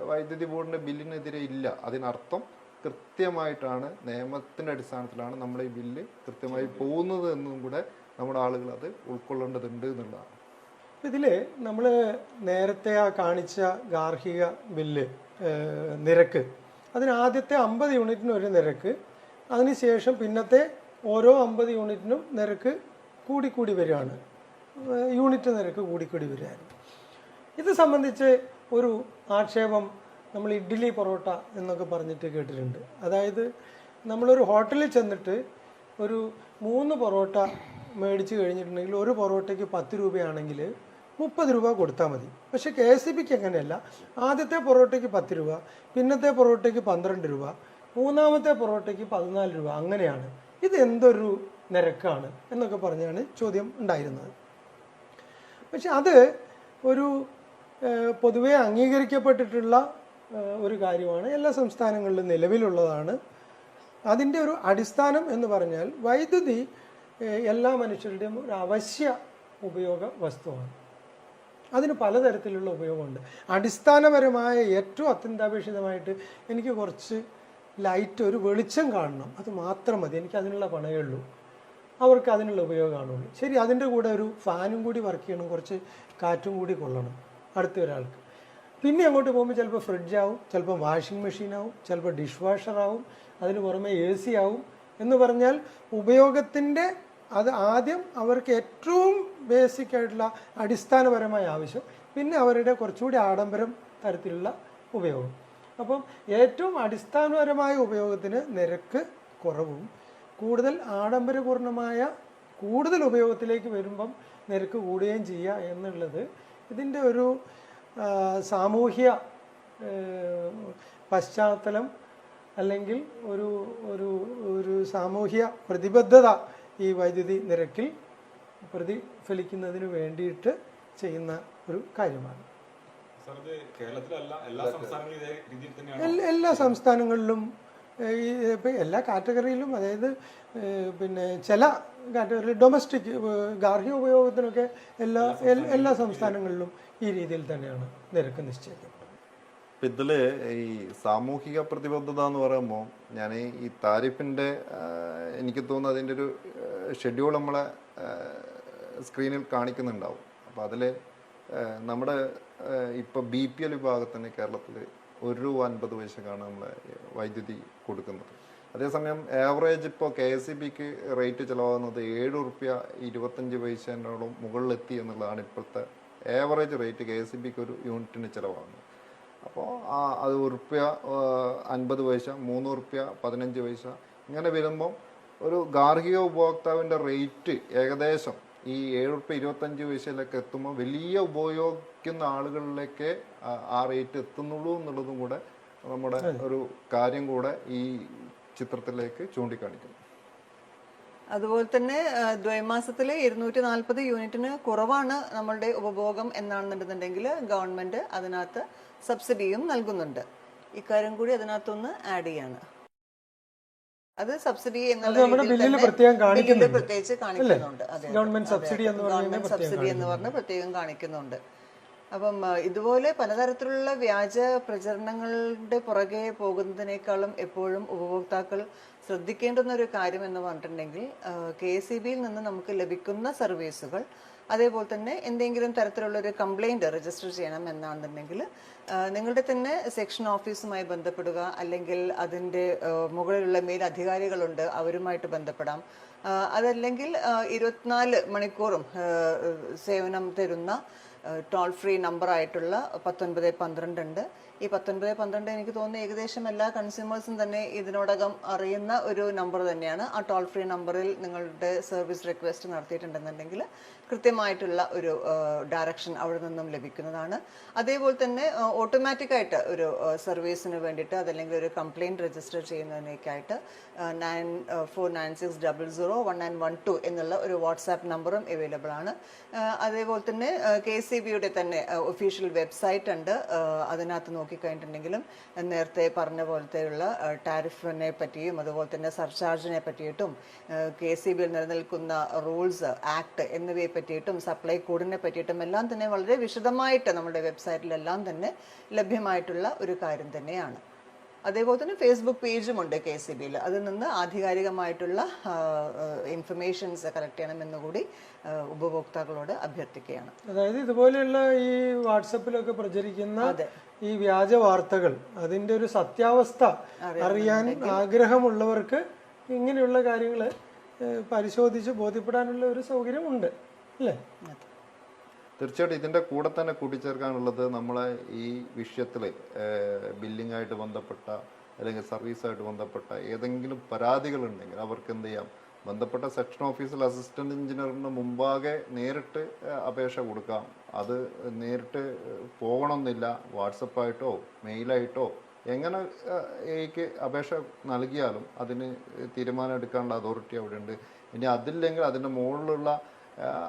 വൈദ്യുതി ബോർഡിൻ്റെ ബില്ലിനെതിരെ ഇല്ല. അതിനർത്ഥം കൃത്യമായിട്ടാണ് നിയമത്തിൻ്റെ അടിസ്ഥാനത്തിലാണ് നമ്മുടെ ഈ ബില്ല് കൃത്യമായി പോകുന്നത് എന്നും കൂടെ നമ്മുടെ ആളുകൾ അത് ഉൾക്കൊള്ളേണ്ടതുണ്ട് എന്നുള്ളതാണ്. ഇതിൽ നമ്മൾ നേരത്തെ ആ കാണിച്ച ഗാർഹിക ബില്ല് നിരക്ക്, അതിന് ആദ്യത്തെ 50 യൂണിറ്റിന് ഒരു നിരക്ക്, അതിനുശേഷം പിന്നത്തെ ഓരോ 50 യൂണിറ്റിനും നിരക്ക് കൂടിക്കൂടി വരികയാണ്, യൂണിറ്റ് നിരക്ക് കൂടിക്കൂടി വരികയായിരുന്നു. ഇത് സംബന്ധിച്ച് ഒരു ആക്ഷേപം നമ്മൾ ഇഡ്ഡലി പൊറോട്ട എന്നൊക്കെ പറഞ്ഞിട്ട് കേട്ടിട്ടുണ്ട്. അതായത് നമ്മളൊരു ഹോട്ടലിൽ ചെന്നിട്ട് ഒരു 3 പൊറോട്ട മേടിച്ച് കഴിഞ്ഞിട്ടുണ്ടെങ്കിൽ ഒരു പൊറോട്ടയ്ക്ക് 10 രൂപയാണെങ്കിൽ 30 രൂപ കൊടുത്താൽ മതി. പക്ഷേ KSEBിക്ക് അങ്ങനെയല്ല. ആദ്യത്തെ പൊറോട്ടയ്ക്ക് 10 രൂപ, പിന്നത്തെ പൊറോട്ടയ്ക്ക് 12 രൂപ, മൂന്നാമത്തെ പൊറോട്ടയ്ക്ക് 14 രൂപ, അങ്ങനെയാണ്. ഇത് എന്തൊരു നിരക്കാണ് എന്നൊക്കെ പറഞ്ഞാണ് ചോദ്യം ഉണ്ടായിരുന്നത്. പക്ഷെ അത് ഒരു പൊതുവെ അംഗീകരിക്കപ്പെട്ടിട്ടുള്ള ഒരു കാര്യമാണ്, എല്ലാ സംസ്ഥാനങ്ങളിലും നിലവിലുള്ളതാണ്. അതിൻ്റെ ഒരു അടിസ്ഥാനം എന്ന് പറഞ്ഞാൽ വൈദ്യുതി എല്ലാ മനുഷ്യരുടെയും ഒരു അവശ്യ ഉപയോഗ വസ്തുവാണ്. അതിന് പലതരത്തിലുള്ള ഉപയോഗമുണ്ട്. അടിസ്ഥാനപരമായ ഏറ്റവും അത്യന്താപേക്ഷിതമായിട്ട് എനിക്ക് കുറച്ച് ലൈറ്റ്, ഒരു വെളിച്ചം കാണണം, അത് മാത്രം മതി, എനിക്ക് അതിനുള്ള പണമേ ഉള്ളൂ, അവർക്ക് അതിനുള്ള ഉപയോഗം കാണുള്ളൂ. ശരി, അതിൻ്റെ കൂടെ ഒരു ഫാനും കൂടി വർക്ക് ചെയ്യണം, കുറച്ച് കാറ്റും കൂടി കൊള്ളണം അടുത്ത ഒരാൾക്ക്. പിന്നെ അങ്ങോട്ട് പോകുമ്പോൾ ചിലപ്പോൾ ഫ്രിഡ്ജാവും, ചിലപ്പോൾ വാഷിംഗ് മെഷീനാവും, ചിലപ്പോൾ ഡിഷ് വാഷറാവും, അതിന് പുറമെ AC ആവും. എന്ന് പറഞ്ഞാൽ ഉപയോഗത്തിൻ്റെ അത് ആദ്യം അവർക്ക് ഏറ്റവും ബേസിക് ആയിട്ടുള്ള അടിസ്ഥാനപരമായ ആവശ്യം, പിന്നെ അവരുടെ കുറച്ചുകൂടി ആഡംബരം തരത്തിലുള്ള ഉപയോഗം. അപ്പം ഏറ്റവും അടിസ്ഥാനപരമായ ഉപയോഗത്തിന് നിരക്ക് കുറവും, കൂടുതൽ ആഡംബരപൂർണമായ കൂടുതൽ ഉപയോഗത്തിലേക്ക് വരുമ്പം നിരക്ക് കൂടുകയും ചെയ്യുക എന്നുള്ളത് ഇതിൻ്റെ ഒരു സാമൂഹ്യ പശ്ചാത്തലം അല്ലെങ്കിൽ ഒരു ഒരു ഒരു സാമൂഹ്യ പ്രതിബദ്ധത ഈ വൈദ്യുതി നിരക്കിൽ പ്രതിഫലിക്കുന്നതിന് വേണ്ടിയിട്ട് ചെയ്യുന്ന ഒരു കാര്യമാണ്. എല്ലാ സംസ്ഥാനങ്ങളിലും ഇപ്പം എല്ലാ കാറ്റഗറിയിലും, അതായത് പിന്നെ ചില കാറ്റഗറി ഡൊമസ്റ്റിക് ഗാർഹിക ഉപയോഗത്തിനൊക്കെ എല്ലാ സംസ്ഥാനങ്ങളിലും ഈ രീതിയിൽ തന്നെയാണ് നിരക്ക് നിശ്ചയിക്കുന്നത്. ഇതിൽ ഈ സാമൂഹിക പ്രതിബദ്ധത എന്ന് പറയുമ്പോൾ ഞാൻ ഈ താരിഫിൻ്റെ എനിക്ക് തോന്നുന്നു അതിൻ്റെ ഒരു ഷെഡ്യൂൾ നമ്മളെ സ്ക്രീനിൽ കാണിക്കുന്നുണ്ടാവും. അപ്പോൾ അതിൽ നമ്മുടെ ഇപ്പോൾ BPL വിഭാഗത്തിന് കേരളത്തിൽ 1 രൂപ 50 പൈസക്കാണ് നമ്മളെ വൈദ്യുതി കൊടുക്കുന്നത്. അതേസമയം ആവറേജ് ഇപ്പോൾ KSEBിക്ക് റേറ്റ് ചിലവാകുന്നത് 7 രൂപ 25 പൈസയോളം മുകളിലെത്തി എന്നുള്ളതാണ് ഇപ്പോഴത്തെ ആവറേജ് റേറ്റ് KSEBിക്ക് ഒരു യൂണിറ്റിന് ചിലവാകുന്നത്. അപ്പോൾ അത് 1 രൂപ 50 പൈസ, 3 രൂപ 15 പൈസ, ഇങ്ങനെ വരുമ്പം ഒരു ഗാർഹിക ഉപഭോക്താവിൻ്റെ റേറ്റ് ഏകദേശം ഈ 7 രൂപ 25 പൈസയിലൊക്കെ എത്തുമ്പോൾ വലിയ ഉപയോഗിക്കുന്ന ആളുകളിലേക്ക് ആ റേറ്റ് എത്തുന്നുള്ളൂ എന്നുള്ളതും കൂടെ നമ്മുടെ ഒരു കാര്യം കൂടെ ഈ ചിത്രത്തിലേക്ക് ചൂണ്ടിക്കാണിക്കുന്നു. അതുപോലെ തന്നെ ദ്വൈമാസത്തിൽ 240 യൂണിറ്റിന് കുറവാണ് നമ്മളുടെ ഉപഭോഗം എന്നാണെന്നുണ്ടെന്നുണ്ടെങ്കിൽ ഗവൺമെന്റ് അതിനകത്ത് സബ്സിഡിയും നൽകുന്നുണ്ട്. ഇക്കാര്യം കൂടി അതിനകത്തൊന്ന് ആഡ് ചെയ്യാണ്. അത് സബ്സിഡി പ്രത്യേകിച്ച് കാണിക്കുന്നുണ്ട്. ഗവൺമെന്റ് സബ്സിഡി എന്ന് പറഞ്ഞ് പ്രത്യേകം കാണിക്കുന്നുണ്ട്. അപ്പം ഇതുപോലെ പലതരത്തിലുള്ള വ്യാജ പ്രചരണങ്ങളുടെ പുറകെ പോകുന്നതിനേക്കാളും എപ്പോഴും ഉപഭോക്താക്കൾ ശ്രദ്ധിക്കേണ്ടുന്ന ഒരു കാര്യം എന്ന് പറഞ്ഞിട്ടുണ്ടെങ്കിൽ KSEBിയിൽ നിന്ന് നമുക്ക് ലഭിക്കുന്ന സർവീസുകൾ, അതേപോലെ തന്നെ എന്തെങ്കിലും തരത്തിലുള്ള ഒരു കംപ്ലൈൻറ്റ് രജിസ്റ്റർ ചെയ്യണം എന്നാണെന്നുണ്ടെങ്കിൽ നിങ്ങളുടെ തന്നെ സെക്ഷൻ ഓഫീസുമായി ബന്ധപ്പെടുക, അല്ലെങ്കിൽ അതിൻ്റെ മുകളിലുള്ള മേലധികാരികളുണ്ട് അവരുമായിട്ട് ബന്ധപ്പെടാം. അതല്ലെങ്കിൽ 24 മണിക്കൂറും സേവനം തരുന്ന ടോൾ ഫ്രീ നമ്പറായിട്ടുള്ള 1912 ഉണ്ട്. ഈ 1912 എനിക്ക് തോന്നുന്നു ഏകദേശം എല്ലാ കൺസ്യൂമേഴ്സും തന്നെ ഇതിനോടകം അറിയുന്ന ഒരു നമ്പർ തന്നെയാണ്. ആ ടോൾ ഫ്രീ നമ്പറിൽ നിങ്ങളുടെ സർവീസ് റിക്വസ്റ്റ് നടത്തിയിട്ടുണ്ടെന്നുണ്ടെങ്കിൽ കൃത്യമായിട്ടുള്ള ഒരു ഡയറക്ഷൻ അവിടെ നിന്നും ലഭിക്കുന്നതാണ്. അതേപോലെ തന്നെ ഓട്ടോമാറ്റിക്കായിട്ട് ഒരു സർവീസിന് വേണ്ടിയിട്ട് അതല്ലെങ്കിൽ ഒരു കംപ്ലയിൻറ്റ് രജിസ്റ്റർ ചെയ്യുന്നതിനേക്കായിട്ട് 9496001912 എന്നുള്ള ഒരു വാട്സാപ്പ് നമ്പറും അവൈലബിൾ ആണ്. അതേപോലെ തന്നെ KSEBിയുടെ തന്നെ ഒഫീഷ്യൽ വെബ്സൈറ്റ് ഉണ്ട്. അതിനകത്ത് നോക്കിക്കഴിഞ്ഞിട്ടുണ്ടെങ്കിലും നേരത്തെ പറഞ്ഞ പോലത്തെയുള്ള ടാരിഫിനെ പറ്റിയും അതുപോലെ തന്നെ സർചാർജിനെ പറ്റിയിട്ടും KSEBിയിൽ നിലനിൽക്കുന്ന റൂൾസ്, ആക്ട് എന്നിവയെ പറ്റിയിട്ടും സപ്ലൈ കോഡിനെ പറ്റിയിട്ടും എല്ലാം തന്നെ വളരെ വിശദമായിട്ട് നമ്മുടെ വെബ്സൈറ്റിലെല്ലാം തന്നെ ലഭ്യമായിട്ടുള്ള ഒരു കാര്യം തന്നെയാണ്. അതേപോലെ തന്നെ ഫേസ്ബുക്ക് പേജും ഉണ്ട് KCBയിൽ. അതിൽ നിന്ന് ആധികാരികമായിട്ടുള്ള ഇൻഫർമേഷൻസ് കളക്ട് ചെയ്യണമെന്ന് കൂടി ഉപഭോക്താക്കളോട് അഭ്യർത്ഥിക്കുകയാണ്. അതായത് ഇതുപോലെയുള്ള ഈ വാട്സപ്പിലൊക്കെ പ്രചരിക്കുന്ന ഈ വ്യാജ വാർത്തകൾ, അതിന്റെ ഒരു സത്യാവസ്ഥ അറിയാൻ ആഗ്രഹമുള്ളവർക്ക് ഇങ്ങനെയുള്ള കാര്യങ്ങൾ പരിശോധിച്ച് ബോധ്യപ്പെടാനുള്ള ഒരു സൗകര്യമുണ്ട് അല്ലേ? തീർച്ചയായിട്ടും ഇതിൻ്റെ കൂടെ തന്നെ കൂട്ടിച്ചേർക്കാനുള്ളത് നമ്മളെ ഈ വിഷയത്തിൽ ബില്ലിംഗ് ആയിട്ട് ബന്ധപ്പെട്ട അല്ലെങ്കിൽ സർവീസായിട്ട് ബന്ധപ്പെട്ട ഏതെങ്കിലും പരാതികളുണ്ടെങ്കിൽ അവർക്ക് എന്ത് ചെയ്യാം, ബന്ധപ്പെട്ട സെക്ഷൻ ഓഫീസിൽ അസിസ്റ്റന്റ് എഞ്ചിനീയറിന് മുമ്പാകെ നേരിട്ട് അപേക്ഷ കൊടുക്കാം. അത് നേരിട്ട് പോകണമെന്നില്ല, വാട്സപ്പായിട്ടോ മെയിലായിട്ടോ എങ്ങനെ എനിക്ക് അപേക്ഷ നൽകിയാലും അതിന് തീരുമാനം എടുക്കാനുള്ള അതോറിറ്റി അവിടെ ഉണ്ട്. ഇനി അതില്ലെങ്കിൽ അതിൻ്റെ മുകളിലുള്ള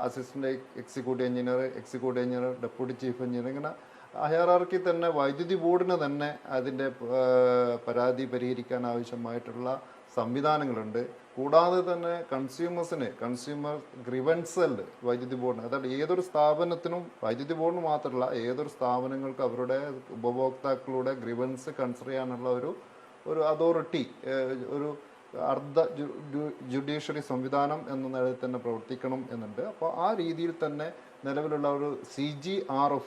assistant executive engineer, deputy chief engineer, ഇങ്ങനെ ഹയറാർക്കി തന്നെ വൈദ്യുതി ബോർഡിന് തന്നെ അതിൻ്റെ പരാതി പരിഹരിക്കാൻ ആവശ്യമായിട്ടുള്ള സംവിധാനങ്ങളുണ്ട്. കൂടാതെ തന്നെ കൺസ്യൂമർ ഗ്രിവൻസ് സെല്ല് വൈദ്യുതി ബോർഡിന്, അതായത് ഏതൊരു സ്ഥാപനത്തിനും, വൈദ്യുതി ബോർഡിന് മാത്രമല്ല ഏതൊരു സ്ഥാപനങ്ങൾക്ക് അവരുടെ ഉപഭോക്താക്കളുടെ ഗ്രിവൻസ് കൺസിഡർ ചെയ്യാനുള്ള ഒരു അതോറിറ്റി, ഒരു അർദ്ധ ജുഡീഷ്യറി സംവിധാനം എന്ന നിലയിൽ തന്നെ പ്രവർത്തിക്കണം എന്നുണ്ട്. അപ്പോൾ ആ രീതിയിൽ തന്നെ നിലവിലുള്ള ഒരു CGRF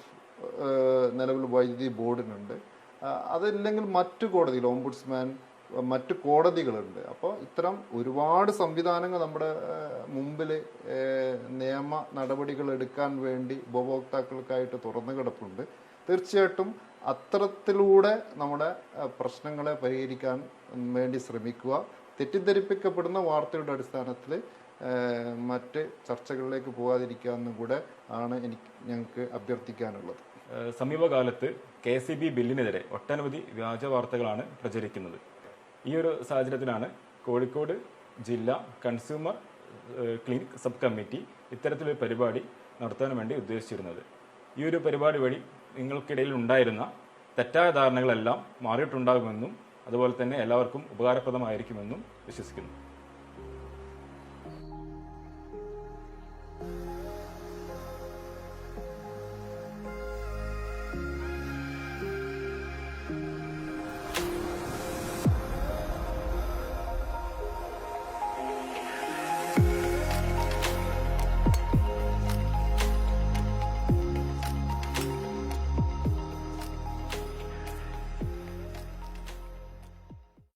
നിലവിൽ വൈദ്യുതി ബോർഡിനുണ്ട്. അതില്ലെങ്കിൽ മറ്റു കോടതികൾ, ഓംബുഡ്സ്മാൻ, മറ്റു കോടതികളുണ്ട്. അപ്പോൾ ഇത്തരം ഒരുപാട് സംവിധാനങ്ങൾ നമ്മുടെ മുമ്പിൽ നിയമ നടപടികൾ എടുക്കാൻ വേണ്ടി ഉപഭോക്താക്കൾക്കായിട്ട് തുറന്നു കിടപ്പുണ്ട്. തീർച്ചയായിട്ടും അത്തരത്തിലൂടെ നമ്മുടെ പ്രശ്നങ്ങളെ പരിഹരിക്കാൻ വേണ്ടി ശ്രമിക്കുക. തെറ്റിദ്ധരിപ്പിക്കപ്പെടുന്ന വാർത്തയുടെ അടിസ്ഥാനത്തിൽ മറ്റ് ചർച്ചകളിലേക്ക് പോകാതിരിക്കാമെന്നും കൂടെ ആണ് ഞങ്ങൾക്ക് അഭ്യർത്ഥിക്കാനുള്ളത്. സമീപകാലത്ത് KCB ബില്ലിനെതിരെ ഒട്ടനവധി വ്യാജ വാർത്തകളാണ് പ്രചരിക്കുന്നത്. ഈ ഒരു സാഹചര്യത്തിലാണ് കോഴിക്കോട് ജില്ലാ കൺസ്യൂമർ ക്ലിനിക് സബ് കമ്മിറ്റി ഇത്തരത്തിലൊരു പരിപാടി നടത്താൻ വേണ്ടി ഉദ്ദേശിച്ചിരുന്നത്. ഈ ഒരു പരിപാടി വഴി നിങ്ങൾക്കിടയിൽ ഉണ്ടായിരുന്ന തെറ്റായ ധാരണകളെല്ലാം മാറിയിട്ടുണ്ടാകുമെന്നും അതുപോലെ തന്നെ എല്ലാവർക്കും ഉപകാരപ്രദമായിരിക്കുമെന്നും വിശ്വസിക്കുന്നു.